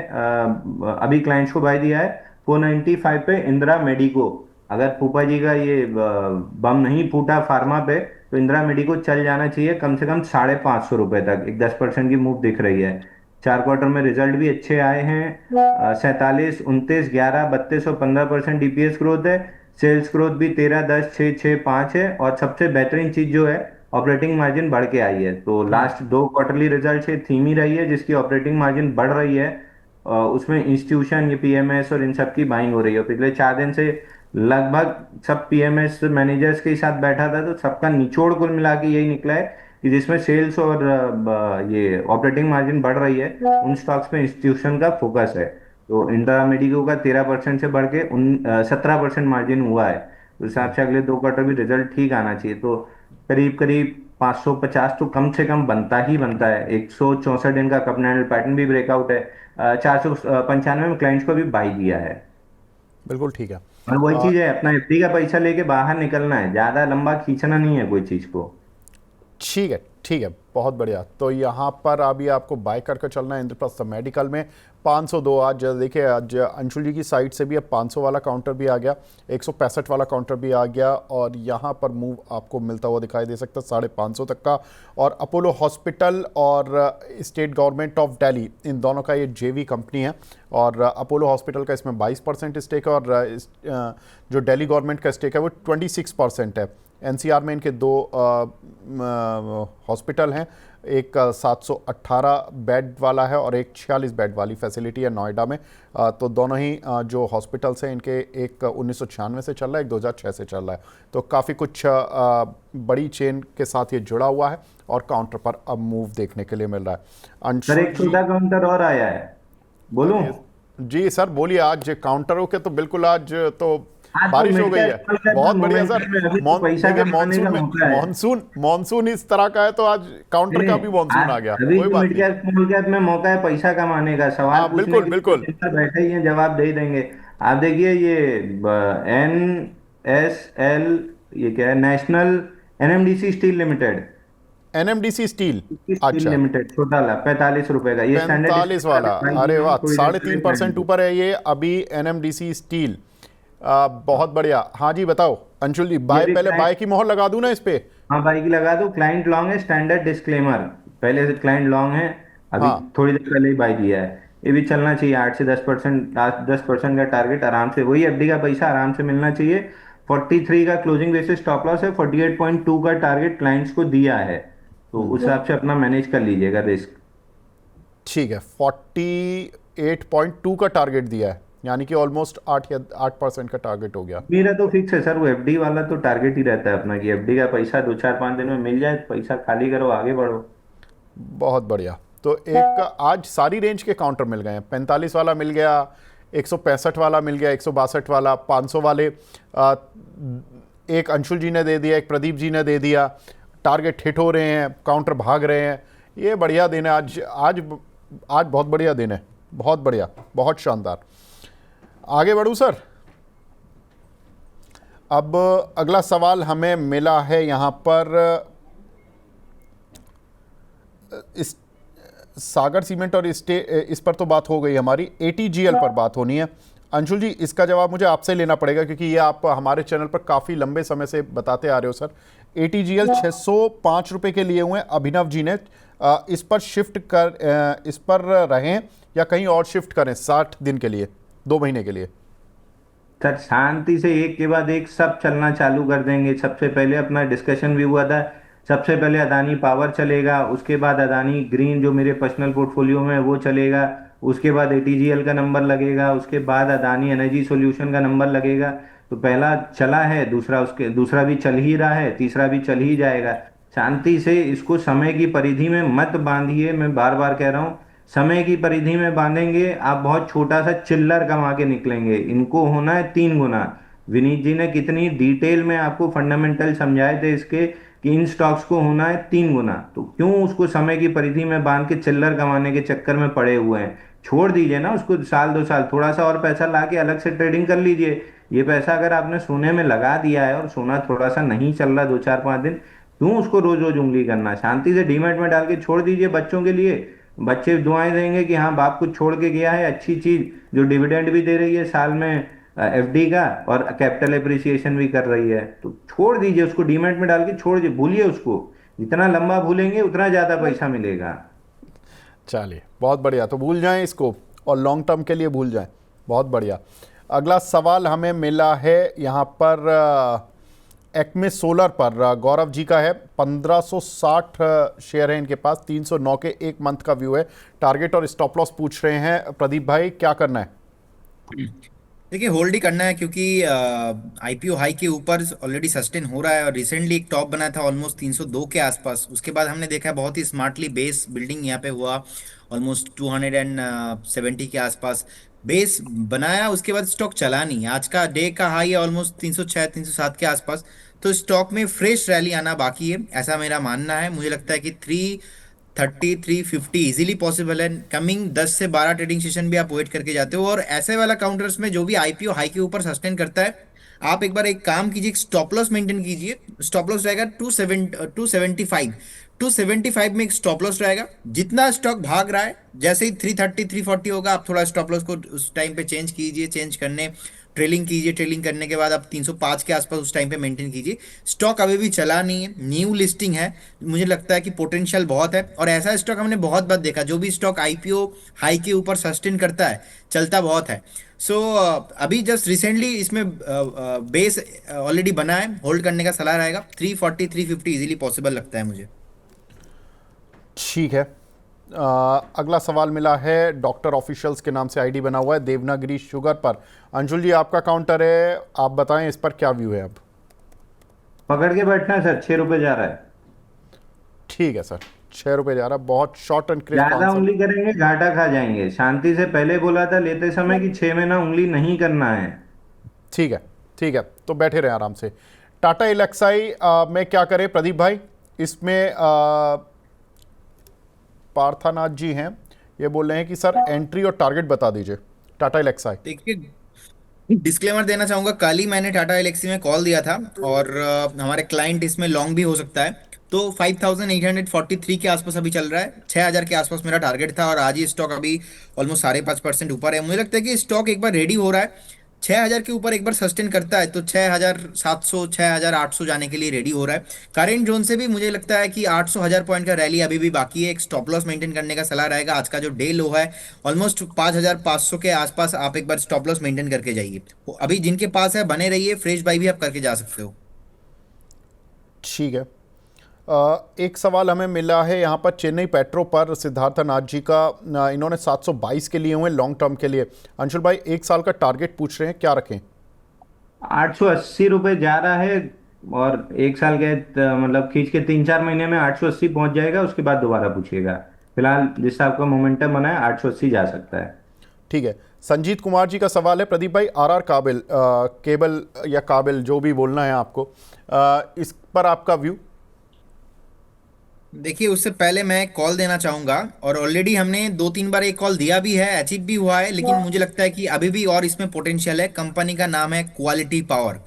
अभी क्लाइंट्स को बाई दिया है 495 पे इंदिरा मेडिको। अगर फूफा जी का ये बम नहीं फूटा फार्मा पे तो इंदिरा मेडिको चल जाना चाहिए कम से कम 550 रुपए तक, एक 10% की मूव दिख रही है। 4 क्वार्टर में रिजल्ट भी अच्छे आए हैं, 47 29 11 32 और 15% डीपीएस ग्रोथ है। सेल्स ग्रोथ भी 13 10 6 6 5 है, और सबसे बेहतरीन चीज जो है ऑपरेटिंग मार्जिन बढ़ के आई है। तो लास्ट 2 क्वार्टरली रिजल्ट से थीम ही रही है जिसकी ऑपरेटिंग मार्जिन बढ़ रही है, उसमें इंस्टीट्यूशन ये पीएमएस और इन सब की बाइंग हो रही है। पिछले 4 दिन से लगभग सब पीएमएस मैनेजर्स के साथ बैठा था तो सबका निचोड़ कुल मिला के यही निकला है कि जिसमें सेल्स और ये ऑपरेटिंग मार्जिन बढ़ रही है उन स्टॉक्स में इंस्टीट्यूशन का फोकस है। तो इंदिरा मेडिको का 13% से बढ़ के 17% मार्जिन हुआ है, तो हिसाब से अगले 2 क्वार्टर भी रिजल्ट ठीक आना चाहिए। तो करीब करीब 550 तो कम से कम बनता ही बनता है। 164 दिन का कपनैंडल पैटर्न भी ब्रेकआउट है, 495 में क्लाइंट्स को भी बाई दिया है। बिल्कुल ठीक है। और वही चीज है, अपना एफडी का पैसा लेके बाहर निकलना है, ज्यादा लंबा खींचना नहीं है कोई चीज को। ठीक है, ठीक है, बहुत बढ़िया। तो यहाँ पर अभी आपको बाय करके चलना है इंद्रप्रस्थ मेडिकल में 502। आज देखिए, आज अंशुल जी की साइड से भी अब 500 वाला काउंटर भी आ गया, 165 वाला काउंटर भी आ गया, और यहाँ पर मूव आपको मिलता हुआ दिखाई दे सकता है 550 तक का। और अपोलो हॉस्पिटल और स्टेट गवर्नमेंट ऑफ दिल्ली, इन दोनों का ये जेवी कंपनी है, और अपोलो हॉस्पिटल का इसमें 22% स्टेक है, और जो दिल्ली गवर्नमेंट का स्टेक है वो 26% है। एनसीआर में इनके दो हॉस्पिटल हैं, एक 718 बेड वाला है और एक 46 बेड वाली फैसिलिटी है नोएडा में। तो दोनों ही जो हॉस्पिटल्स हैं इनके, एक 1996 से चल रहा है, एक 2006 से चल रहा है। तो काफ़ी कुछ बड़ी चेन के साथ ये जुड़ा हुआ है, और काउंटर पर अब मूव देखने के लिए मिल रहा है। सर अंशुल एक जी। छोटा काउंटर और आया है, बोलूं? अरे जी सर, बोलिए। आज काउंटरों के तो बिल्कुल आज तो आज तो बारिश हो मिड गई है। कैप स्मॉल कैप में बहुत बढ़िया सर। मोमेंटम में अभी तो पैसा देखिए, कमाने मॉनसून का में, मौका है। मॉनसून इस तरह का है, तो आज काउंटर नहीं का नहीं, भी मॉनसून आ गया, अभी कोई तो बात मिड नहीं। कैप स्मॉल कैप में मौका है पैसा कमाने का। सवाल हाँ पूछने बिल्कुल के लिए तो बिल्कुल। दिन भर बैठे ही हैं, जवाब दे ही देंगे। आप देखिए ये NSL, ये क्या है, national NMDC steel limited. NMDC steel. Steel अच्छा, लिमिटेड छोटा वाला 45 रुपए का, ये स्टैंडर्ड 45 वाला। अरे है, वाह, थोड़ी देर पहले -3% join ऊपर है ये अभी एनएमडीसी स्टील। बहुत बढ़िया। हाँ जी बताओ अंशुल जी, ये बाय, भी पहले बाय की मोहर लगा दूं ना इस पे? हाँ भाई की लगा दो। क्लाइंट लॉन्ग है, स्टैंडर्ड डिस्क्लेमर, पहले से क्लाइंट लॉन्ग है, अभी हाँ थोड़ी देर पहले ही बाई दिया है। ये भी चलना चाहिए 8 से 10%, 10% का टारगेट आराम से, वही एफडी का पैसा आराम से मिलना चाहिए। 43 का क्लोजिंग बेसिस स्टॉप लॉस है, 48.2 का टारगेट क्लाइंट्स को दिया है, तो उस हिसाब से अपना मैनेज कर लीजिएगा रिस्क। ठीक है, 48.2 का टारगेट दिया है, यानी कि ऑलमोस्ट 8% का टारगेट हो गया। मेरा तो फिक्स है सर, वो एफडी वाला तो टारगेट ही रहता है अपना, कि एफडी का पैसा 2 4 5 दिन में मिल जाए, पैसा खाली करो आगे बढ़ो। बहुत बढ़िया। तो एक आज सारी रेंज के काउंटर मिल गए हैं। 45 वाला मिल गया, 165 वाला मिल गया, 162 वाला, 500 वाले एक अंशुल जी ने दे दिया, एक प्रदीप जी ने दे दिया। टारगेट हिट हो रहे हैं, काउंटर भाग रहे हैं। ये बढ़िया दिन है आज। आज बहुत बढ़िया दिन है, बहुत बढ़िया, बहुत शानदार। आगे बढ़ूं सर। अब अगला सवाल हमें मिला है यहाँ पर, इस सागर सीमेंट और इस पर तो बात हो गई हमारी, ATGL पर बात होनी है। अंशुल जी, इसका जवाब मुझे आपसे लेना पड़ेगा, क्योंकि ये आप हमारे चैनल पर काफ़ी लंबे समय से बताते आ रहे हो सर। ATGL 605 रुपये के लिए हुए हैं अभिनव जी ने। इस पर इस पर रहें या कहीं और शिफ्ट करें 60 दिन के लिए, 2 महीने के लिए? सर शांति से एक के बाद एक सब चलना चालू कर देंगे। सबसे पहले अपना डिस्कशन भी हुआ था, सबसे पहले अदानी पावर चलेगा, उसके बाद अदानी ग्रीन जो मेरे पर्सनल पोर्टफोलियो में है वो चलेगा, उसके बाद ATGL का नंबर लगेगा, उसके बाद अदानी एनर्जी सॉल्यूशन का नंबर लगेगा। तो पहला चला है, दूसरा उसके दूसरा भी चल ही रहा है, तीसरा भी चल ही जाएगा। शांति से इसको समय की परिधि में मत बांधिए, मैं बार बार कह रहा हूँ। समय की परिधि में बांधेंगे आप बहुत छोटा सा चिल्लर कमा के निकलेंगे, इनको होना है 3 गुना। विनीत जी ने कितनी डिटेल में आपको फंडामेंटल समझाए थे इसके, कि इन स्टॉक्स को होना है 3 गुना, तो क्यों उसको समय की परिधि में बांध के चिल्लर कमाने के चक्कर में पड़े हुए हैं? छोड़ दीजिए ना उसको, साल 2 साल थोड़ा सा और पैसा ला के अलग से ट्रेडिंग कर लीजिए। ये पैसा अगर आपने सोने में लगा दिया है और सोना थोड़ा सा नहीं चल रहा 2 4 5 दिन, क्यों उसको रोज रोज उंगली करना? शांति से डीमैट में डाल के छोड़ दीजिए बच्चों के लिए। बच्चे दुआएं देंगे कि हाँ बाप कुछ छोड़ के गया है अच्छी चीज, जो डिविडेंड भी दे रही है साल में एफडी का, और कैपिटल एप्रिसिएशन भी कर रही है। तो छोड़ दीजिए उसको, डीमैट में डाल के छोड़ दीजिए, भूलिए उसको। जितना लंबा भूलेंगे उतना ज्यादा पैसा मिलेगा। चलिए, बहुत बढ़िया। तो भूल जाएं इसको, और लॉन्ग टर्म के लिए भूल जाएं। बहुत बढ़िया। अगला सवाल हमें मिला है यहाँ पर एक्मे सोलर पर, गौरव जी का है। 1560 शेयर है इनके पास, 309 के 1 मंथ का व्यू है। टारगेट और स्टॉप लॉस पूछ रहे हैं प्रदीप भाई, क्या करना है? देखिए होल्ड ही करना है, क्योंकि आईपीओ हाई के ऊपर ऑलरेडी सस्टेन हो रहा है, और रिसेंटली एक टॉप बना था ऑलमोस्ट 302 के आसपास। उसके बाद हमने देखा है बहुत ही स्मार्टली बेस बिल्डिंग यहाँ पे हुआ, ऑलमोस्ट 270 के आसपास बेस बनाया। उसके बाद स्टॉक चला नहीं, आज का डे का हाई है ऑलमोस्ट 306 307 के आसपास। तो स्टॉक में फ्रेश रैली आना बाकी है, ऐसा मेरा मानना है। मुझे लगता है कि 330 350 इजीली पॉसिबल है। कमिंग 10 से 12 ट्रेडिंग सेशन भी आप वेट करके जाते हो, और ऐसे वाला काउंटर्स में जो भी आईपीओ हाई के ऊपर सस्टेन करता है, आप एक बार एक काम कीजिए, स्टॉप लॉस मेंटेन कीजिए। स्टॉप लॉस रहेगा 275। 275 में एक स्टॉप लॉस रहेगा। जितना स्टॉक भाग रहा है, जैसे ही 330 340 होगा, आप थोड़ा स्टॉप लॉस को उस टाइम पे चेंज कीजिए, चेंज करने ट्रेलिंग कीजिए। ट्रेलिंग करने के बाद आप 305 के आसपास उस टाइम पे मेंटेन कीजिए। स्टॉक अभी भी चला नहीं है, न्यू लिस्टिंग है। मुझे लगता है कि पोटेंशियल बहुत है, और ऐसा स्टॉक हमने बहुत बार देखा, जो भी स्टॉक आईपीओ हाई के ऊपर सस्टेन करता है, चलता बहुत है। सो अभी जस्ट रिसेंटली इसमें बेस ऑलरेडी बना है, होल्ड करने का सलाह रहेगा। 340 350 इजीली पॉसिबल लगता है मुझे। ठीक है। अगला सवाल मिला है डॉक्टर ऑफिशियल्स के नाम से आईडी बना हुआ है देवनागरी शुगर पर। अंशुल जी, आपका काउंटर है, आप बताएं इस पर क्या व्यू है अब। पकड़ के बैठना है सर, 6 रुपए जा रहा है। ठीक है सर, 6 रुपये जा रहा है। बहुत शॉर्ट एंड क्रिस्प ज्यादा आंसर। उंगली करेंगे घाटा खा जाएंगे। शांति से पहले बोला था लेते समय कि 6 में ना उंगली नहीं करना है। ठीक है, ठीक है, तो बैठे रहे आराम से। टाटा एलेक्साई में क्या करें प्रदीप भाई? इसमें पार्थानाथ जी हैं, ये बोल रहे हैं कि सर एंट्री और टारगेट बता दीजिए टाटा एलेक्साई। देखिए, डिस्क्लेमर देना चाहूंगा, कल ही मैंने टाटा एलेक्सी में कॉल दिया था, और हमारे क्लाइंट इसमें लॉन्ग भी हो सकता है। तो 5843 के आसपास अभी चल रहा है। 6000 के आसपास मेरा टारगेट था, और आज ही स्टॉक अभी ऑलमोस्ट 5.5% ऊपर है। मुझे लगता है कि स्टॉक एक बार रेडी हो रहा है। 6000 के ऊपर एक बार सस्टेन करता है तो 6700 6800 जाने के लिए रेडी हो रहा है। करेंट जोन से भी मुझे लगता है कि 800 1000 पॉइंट का रैली अभी भी बाकी है। एक स्टॉप लॉस मेंटेन करने का सलाह रहेगा। आज का जो डे लो है ऑलमोस्ट 5500 के आसपास, आप एक बार स्टॉप लॉस मेंटेन करके जाइए। अभी जिनके पास है बने रहिए, फ्रेश बाई भी आप करके जा सकते हो। ठीक है। एक सवाल हमें मिला है यहाँ पर चेन्नई पेट्रो पर सिद्धार्थ नाथ जी का। इन्होंने 722 के लिए हुए लॉन्ग टर्म के लिए। अंशुल भाई, एक साल का टारगेट पूछ रहे हैं, क्या रखें? 880 रुपए जा रहा है, और एक साल के मतलब खींच के 3 4 महीने में 880 पहुंच जाएगा। उसके बाद दोबारा पूछिएगा। फिलहाल जिस हिसाब का मोमेंटम बना है 880 जा सकता है। ठीक है। संजीत कुमार जी का सवाल है प्रदीप भाई, आरआर काबिल केबल या काबिल जो भी बोलना है आपको, इस पर आपका व्यू? देखिए, उससे पहले मैं कॉल देना चाहूंगा, और ऑलरेडी हमने 2 3 बार एक कॉल दिया भी है, अचीव भी हुआ है, लेकिन मुझे लगता है कि अभी भी और इसमें पोटेंशियल है। कंपनी का नाम है quality power.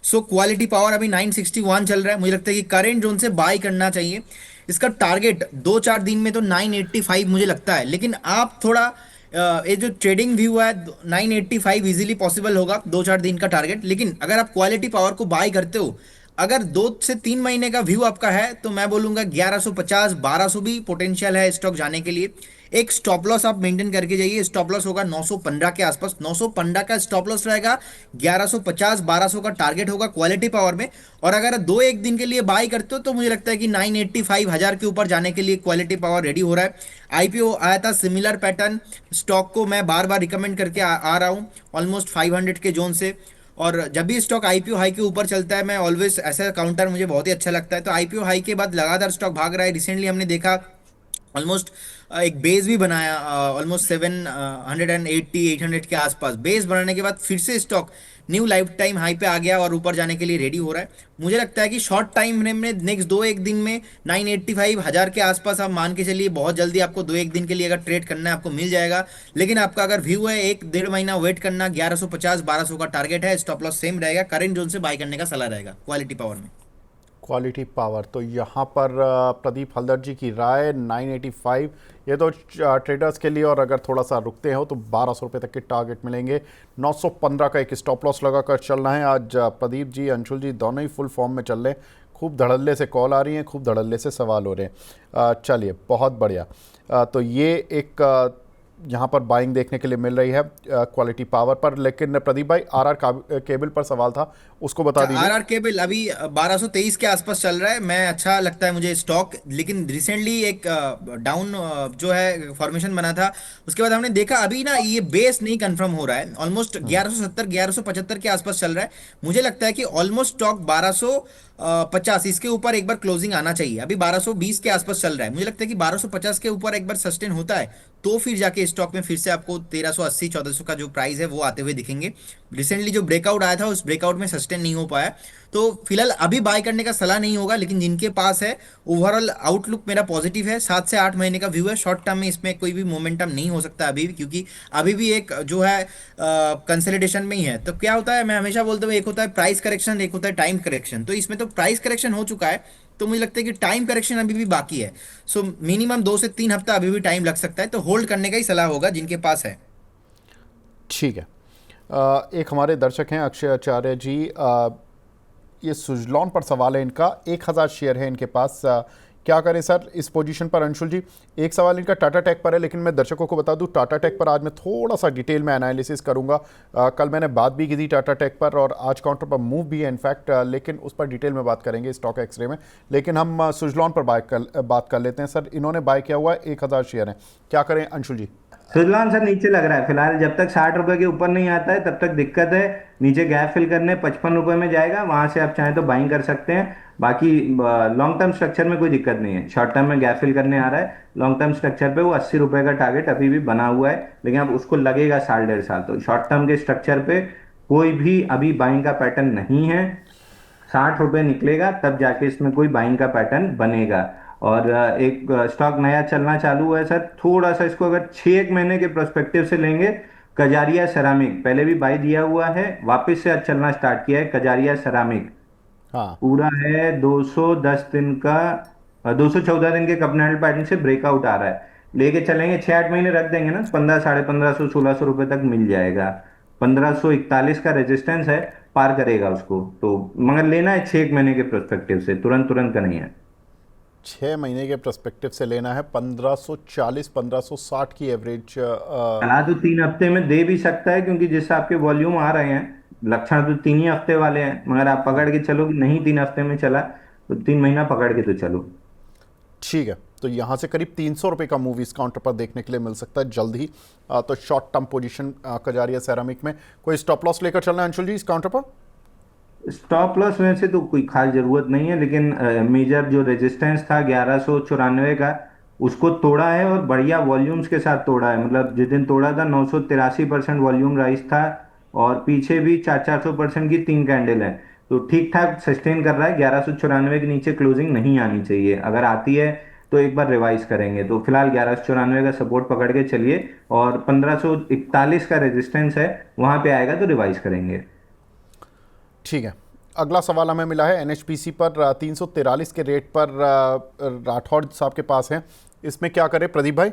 So quality power अभी 961 चल रहा है। मुझे लगता है कि करेंट जोन से बाय करना चाहिए। इसका टारगेट 2 4 दिन में तो 985 मुझे लगता है, लेकिन आप थोड़ा ये जो ट्रेडिंग व्यू है, 985 इजीली पॉसिबल होगा 2 4 दिन का टारगेट। लेकिन अगर आप क्वालिटी पावर को बाय करते हो, अगर 2 से 3 महीने का व्यू आपका है, तो मैं बोलूंगा 1150 1200 भी पोटेंशियल है स्टॉक जाने के लिए। एक स्टॉप लॉस आप मेंटेन करके जाइए। स्टॉप लॉस होगा 915 के आसपास। 915 का स्टॉप लॉस रहेगा, 1150 1200 का टारगेट होगा क्वालिटी पावर में। और अगर 2 1 दिन के लिए बाय करते हो, तो मुझे लगता है कि 985 1000 के ऊपर जाने के लिए क्वालिटी पावर रेडी हो रहा है। आईपीओ आया था, सिमिलर पैटर्न स्टॉक को मैं बार बार रिकमेंड करके आ रहा हूँ, ऑलमोस्ट 500 के जोन से। और जब भी स्टॉक आईपीओ हाई के ऊपर चलता है, मैं ऑलवेज ऐसा काउंटर मुझे बहुत ही अच्छा लगता है। तो आईपीओ हाई के बाद लगातार स्टॉक भाग रहा है। रिसेंटली हमने देखा ऑलमोस्ट एक बेस भी बनाया, ऑलमोस्ट 780 800 के आसपास बेस बनाने के बाद फिर से stock new life time high पे आ गया, और ऊपर जाने के लिए रेडी हो रहा है। मुझे लगता है कि शॉर्ट टाइम फ्रेम में नेक्स्ट 2 1 दिन में 985 1000 के आसपास आप मान के चलिए। बहुत जल्दी आपको 2 1 दिन के लिए अगर ट्रेड करना है, आपको मिल जाएगा। लेकिन आपका अगर व्यू है 1 1.5 महीना वेट करना, 1150 1200 का टारगेट है। स्टॉप लॉस सेम रहेगा। करेंट जोन से बाय करने का सलाह रहेगा क्वालिटी पावर में। क्वालिटी पावर, तो यहाँ पर प्रदीप हल्दर जी की राय 985, ये तो ट्रेडर्स के लिए, और अगर थोड़ा सा रुकते हो तो 1200 रुपये तक के टारगेट मिलेंगे। 915 का एक स्टॉप लॉस लगाकर चलना है। आज प्रदीप जी अंशुल जी दोनों ही फुल फॉर्म में चल रहे हैं। खूब धड़ल्ले से कॉल आ रही हैं, खूब धड़ल्ले से सवाल हो रहे हैं। चलिए, बहुत बढ़िया। तो ये एक यहाँ पर बाइंग देखने के लिए मिल रही है क्वालिटी पावर पर। लेकिन प्रदीप भाई, आरआर केबल पर सवाल था, उसको बता दीजिए। आरआर केबल अभी 1223 के आसपास चल रहा है। मैं अच्छा लगता है मुझे स्टॉक, लेकिन रिसेंटली एक डाउन जो है फॉर्मेशन बना था, उसके बाद हमने देखा अभी ना ये बेस नहीं कंफर्म हो रहा है। ऑलमोस्ट 1170 1175 के आसपास चल रहा है। मुझे लगता है कि ऑलमोस्ट स्टॉक 1200 50 इसके ऊपर एक बार क्लोजिंग आना चाहिए। अभी 1220 के आसपास चल रहा है, मुझे लगता है कि 1250 के ऊपर एक बार सस्टेन होता है तो फिर जाके स्टॉक में फिर से आपको 1380 1400 का जो प्राइस है वो आते हुए दिखेंगे। रिसेंटली जो ब्रेकआउट आया था उस ब्रेकआउट में सस्टेन नहीं हो पाया, तो फिलहाल अभी बाय करने का सलाह नहीं होगा। लेकिन जिनके पास है, ओवरऑल आउटलुक मेरा पॉजिटिव है, 7 से 8 महीने का व्यू है। शॉर्ट टर्म में इसमें कोई भी मोमेंटम नहीं हो सकता अभी भी, क्योंकि अभी भी एक जो है कंसोलिडेशन में ही है। तो क्या होता है, मैं हमेशा बोलता हूँ, एक होता है प्राइस करेक्शन, एक होता है टाइम करेक्शन। तो इसमें तो प्राइस करेक्शन हो चुका है, तो मुझे लगता है कि टाइम करेक्शन अभी भी बाकी है। सो मिनिमम 2 से 3 हफ्ता अभी भी टाइम लग सकता है, तो होल्ड करने का ही सलाह होगा जिनके पास है। ठीक है। एक हमारे दर्शक हैं अक्षय आचार्य जी, ये सुजलॉन पर सवाल है इनका, 1000 शेयर है इनके पास, क्या करें सर इस पोजीशन पर? अंशुल जी, एक सवाल इनका टाटा टेक पर है, लेकिन मैं दर्शकों को बता दूं टाटा टेक पर आज मैं थोड़ा सा डिटेल में एनालिसिस करूंगा। कल मैंने बात भी की थी टाटा टेक पर और आज काउंटर पर मूव भी है इनफैक्ट, लेकिन उस पर डिटेल में बात करेंगे स्टॉक एक्सरे में। लेकिन हम सुजलॉन पर बात कर लेते हैं। सर इन्होंने बाय किया हुआ है, 1000 शेयर है, क्या करें अंशुल जी? सुजलान सर नीचे लग रहा है फिलहाल, जब तक 60 रुपए के ऊपर नहीं आता है तब तक दिक्कत है। नीचे गैप फिल करने 55 रुपए में जाएगा, वहां से आप चाहें तो बाइंग कर सकते हैं। बाकी लॉन्ग टर्म स्ट्रक्चर में कोई दिक्कत नहीं है, शॉर्ट टर्म में गैप फिल करने आ रहा है। लॉन्ग टर्म स्ट्रक्चर पे वो 80 रुपए का टारगेट अभी भी बना हुआ है, लेकिन अब उसको लगेगा साल 1.5 साल। तो शॉर्ट टर्म के स्ट्रक्चर पे कोई भी अभी बाइंग का पैटर्न नहीं है। 60 रुपए निकलेगा तब जाके इसमें कोई बाइंग का पैटर्न बनेगा। और एक स्टॉक नया चलना चालू है सर, थोड़ा सा इसको अगर 6 महीने के प्रोस्पेक्टिव से लेंगे, कजारिया सेरामिक पहले भी बाई दिया हुआ है, वापस से आज चलना स्टार्ट किया है कजारिया सेरामिक। हाँ। पूरा है 210 दिन का, 214 दिन के कपनल पैटर्न से ब्रेकआउट आ रहा है। लेके चलेंगे 6-8 महीने रख देंगे ना, 15 1550 1600 रुपए तक मिल जाएगा। 1541 का रेजिस्टेंस है, पार करेगा उसको तो। मगर लेना है 6 महीने के प्रोस्पेक्टिव से, तुरंत तुरंत का नहीं है। 6 महीने के पर्सपेक्टिव से लेना है, 1540 1560 की एवरेज। चला तो 3 हफ्ते में दे भी सकता है, क्योंकि जिस आपके वॉल्यूम आ रहे हैं, लक्षण तो 3 ही हफ्ते वाले हैं। मगर आप पकड़ के चलो कि नहीं 3 हफ्ते में चला, तो 3 महीना पकड़ के तो चलो। ठीक है, तो यहाँ से करीब 300 रुपये का मूव इस काउंटर पर देखने के लिए मिल सकता है जल्द ही। तो short term position Kajaria ceramic में कोई स्टॉप लॉस लेकर चलना है अंशुल जी इस काउंटर पर? स्टॉप लॉस में से तो कोई खास जरूरत नहीं है, लेकिन मेजर जो रेजिस्टेंस था 1194 का, उसको तोड़ा है और बढ़िया वॉल्यूम्स के साथ तोड़ा है। मतलब जिस दिन तोड़ा था 983% वॉल्यूम राइज था, और पीछे भी 400% की 3 कैंडल है। तो ठीक ठाक सस्टेन कर रहा है। 1194 के नीचे क्लोजिंग नहीं आनी चाहिए, अगर आती है तो एक बार रिवाइज करेंगे। तो फिलहाल 1194 का सपोर्ट पकड़ के चलिए, और 1541 का रेजिस्टेंस है, वहां पे आएगा तो रिवाइज करेंगे। ठीक है, अगला सवाल हमें मिला है एनएचपीसी पर, 343 के रेट पर राठौड़ साहब के पास है, इसमें क्या करें प्रदीप भाई?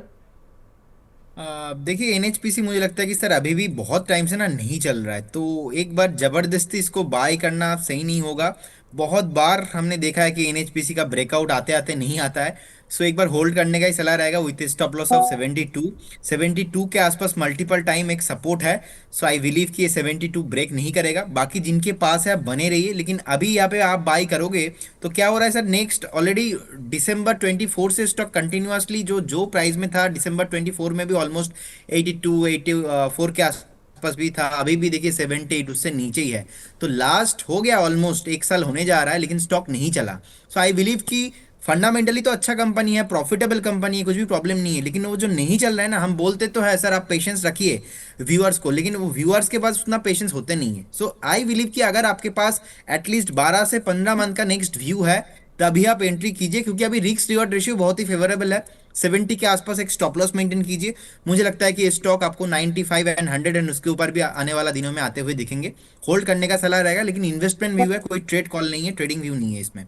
देखिए एनएचपीसी मुझे लगता है कि सर अभी भी बहुत टाइम से ना नहीं चल रहा है, तो एक बार जबरदस्ती इसको बाय करना सही नहीं होगा। बहुत बार हमने देखा है कि एनएचपीसी का ब्रेकआउट आते आते नहीं आता है। सो एक बार होल्ड करने का ही सलाह रहेगा, विथ स्टॉप लॉस ऑफ 72 के आसपास मल्टीपल टाइम एक सपोर्ट है। सो आई बिलीव कि ये 72 ब्रेक नहीं करेगा। बाकी जिनके पास है आप बने रहिए, लेकिन अभी यहाँ पे आप बाई करोगे तो क्या हो रहा है सर, नेक्स्ट ऑलरेडी दिसंबर 24 से स्टॉक कंटिन्यूअसली जो जो प्राइस में था दिसंबर 24 में भी ऑलमोस्ट 82 84 के आसपास भी था, अभी भी देखिए 78 उससे नीचे ही है। तो लास्ट हो गया, ऑलमोस्ट 1 साल होने जा रहा है, लेकिन स्टॉक नहीं चला। सो आई बिलीव कि फंडामेंटली तो अच्छा कंपनी है, प्रॉफिटेबल कंपनी है, कुछ भी प्रॉब्लम नहीं है, लेकिन वो जो नहीं चल रहा है ना, हम बोलते तो है सर आप पेशेंस रखिए व्यूअर्स को, लेकिन वो व्यूअर्स के पास उतना पेशेंस होते नहीं है। सो आई बिलीव कि अगर आपके पास एटलीस्ट 12 से 15 मंथ का नेक्स्ट व्यू है, तभी आप एंट्री कीजिए, क्योंकि अभी रिस्क रिवॉर्ड रेशियो बहुत ही फेवरेबल है। 70 के आसपास एक स्टॉप लॉस मेंटेन कीजिए। मुझे लगता है कि ये स्टॉक आपको 95 एंड 100 एंड उसके ऊपर भी आने वाला दिनों में आते हुए दिखेंगे। होल्ड करने का सलाह रहेगा, लेकिन इन्वेस्टमेंट व्यू है, कोई ट्रेड कॉल नहीं है, ट्रेडिंग व्यू नहीं है इसमें।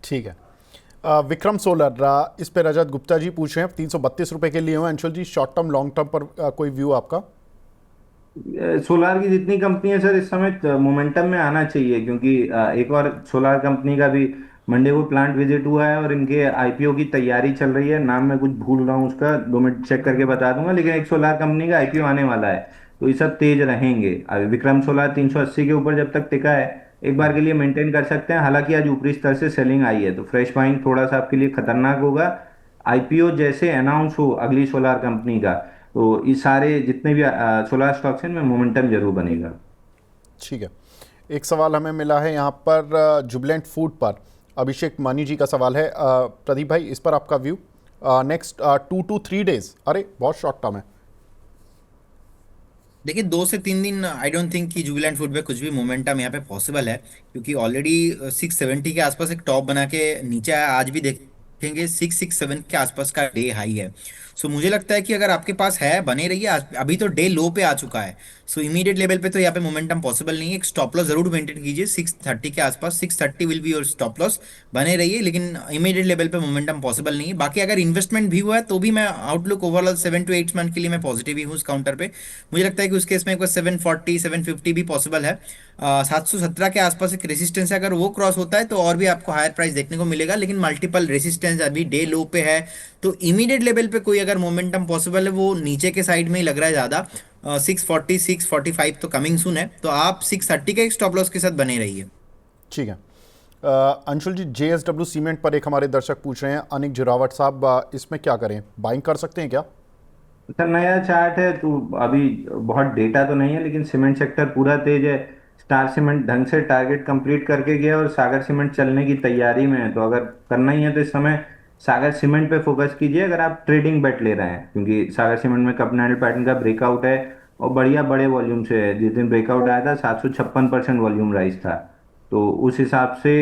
ठीक है, विक्रम सोलर, इस पे रजत गुप्ता जी पूछ रहे हैं, 332 रुपये के लिए हुए अंशुल जी, शॉर्ट टर्म लॉन्ग टर्म पर कोई व्यू आपका? सोलार की जितनी कंपनी है सर इस समय मोमेंटम में आना चाहिए, क्योंकि एक और सोलार कंपनी का भी मंडे को प्लांट विजिट हुआ है, और इनके आईपीओ की तैयारी चल रही है। नाम मैं कुछ भूल रहा हूँ उसका, 2 मिनट चेक करके बता दूंगा, लेकिन एक सोलार कंपनी का आईपीओ आने वाला है। तो ये सब तेज रहेंगे। अभी विक्रम सोलार 380 के ऊपर जब तक टिका है, एक बार के लिए मेंटेन कर सकते हैं। हालांकि आज ऊपरी स्तर से सेलिंग आई है, तो फ्रेश बाइंग थोड़ा सा आपके लिए खतरनाक होगा। आईपीओ जैसे अनाउंस हो अगली सोलार कंपनी का, तो ये सारे जितने भी सोलार स्टॉक्स हैं इनमें मोमेंटम जरूर बनेगा। ठीक है, एक सवाल हमें मिला है यहाँ पर जुबिलेंट फूड पर, अभिषेक मानी जी का सवाल है। प्रदीप भाई, इस पर आपका व्यू। नेक्स्ट 2 to 3 days, अरे बहुत शॉर्ट टर्म है। देखिए 2 से 3 दिन आई डोंट थिंक कि जुबिलेंट फूड पे कुछ भी मोमेंटम यहाँ पे पॉसिबल है, क्योंकि ऑलरेडी 670 के आसपास एक टॉप बना के नीचे आया। आज भी देखेंगे 667 के आसपास का डे हाई है। सो मुझे लगता है कि अगर आपके पास है, बने रहिए। अभी तो डे लो पे आ चुका है। सो इमीडिएट लेवल पे तो यहाँ पे मोमेंटम पॉसिबल नहीं है। एक स्टॉप लॉस जरूर मेंटेन कीजिए 630 के आसपास। 630 will be your stop loss, बने रहिए, लेकिन इमीडिएट लेवल पे मोमेंटम पॉसिबल नहीं है। बाकी अगर इन्वेस्टमेंट भी हुआ है तो भी मैं आउटलुक ओवरऑल 7 to 8 मंथ के लिए मैं पॉजिटिव ही हूँ इस काउंटर पे। मुझे लगता है कि उस केस में एक 740 750 भी पॉसिबल है। 717 के आसपास एक रेसिस्टेंस है, अगर वो क्रॉस होता है तो और भी आपको हायर प्राइस देखने को मिलेगा, लेकिन मल्टीपल रेसिस्टेंस अभी डे लो पे है। तो इमीडिएट लेवल पे कोई अगर मोमेंटम पॉसिबल है वो नीचे के साइड में ही लग रहा है ज्यादा। 640 645 तो कमिंग सून है, तो आप 630 के एक स्टॉप लॉस के साथ बने रहिए। ठीक है। अंशुल जी, JSW सीमेंट पर एक हमारे दर्शक पूछ रहे हैं, अनिक जुरावट साहब, इसमें क्या करें, बाइंग कर सकते हैं क्या? सर नया चार्ट है तो अभी बहुत डेटा तो नहीं है, लेकिन सीमेंट सेक्टर पूरा तेज है। स्टार सीमेंट ढंग से टारगेट कंप्लीट करके गया और सागर सीमेंट चलने की तैयारी में है। तो अगर करना ही है तो इस समय सागर सीमेंट पे फोकस कीजिए, अगर आप ट्रेडिंग बेट ले रहे हैं, क्योंकि सागर सीमेंट में कप एंडल पैटर्न का ब्रेकआउट है और बढ़िया बड़े वॉल्यूम से है। जिस दिन ब्रेकआउट आया था 756% वॉल्यूम राइज था। तो उस हिसाब से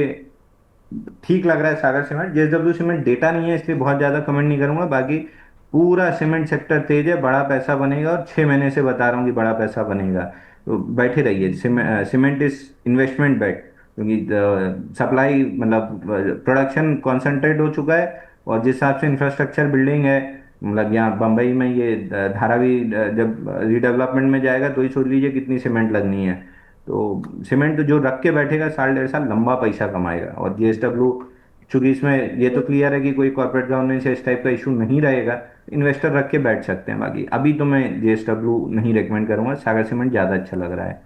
ठीक लग रहा है सागर सीमेंट। JSW सीमेंट डेटा नहीं है इसलिए बहुत ज्यादा कमेंट नहीं करूंगा। बाकी पूरा सीमेंट सेक्टर तेज है, बड़ा पैसा बनेगा और 6 महीने से बता रहा हूँ कि बड़ा पैसा बनेगा। तो बैठे रहिए। सीमेंट इज इन्वेस्टमेंट बेट, क्योंकि सप्लाई मतलब प्रोडक्शन कॉन्सेंट्रेट हो चुका है और जिस हिसाब से इंफ्रास्ट्रक्चर बिल्डिंग है, मतलब यहाँ बम्बई में ये धारावी जब रीडेवलपमेंट में जाएगा तो ही सोच लीजिए कितनी सीमेंट लगनी है। तो सीमेंट तो जो रख के बैठेगा साल डेढ़ साल लंबा पैसा कमाएगा। और JSW, चूंकि इसमें ये तो क्लियर है कि कोई कॉर्पोरेट गवर्नेंस या इस टाइप का इशू नहीं रहेगा, इन्वेस्टर रख के बैठ सकते हैं। बाकी अभी तो मैं JSW नहीं रेकमेंड करूंगा, सागर सीमेंट ज़्यादा अच्छा लग रहा है।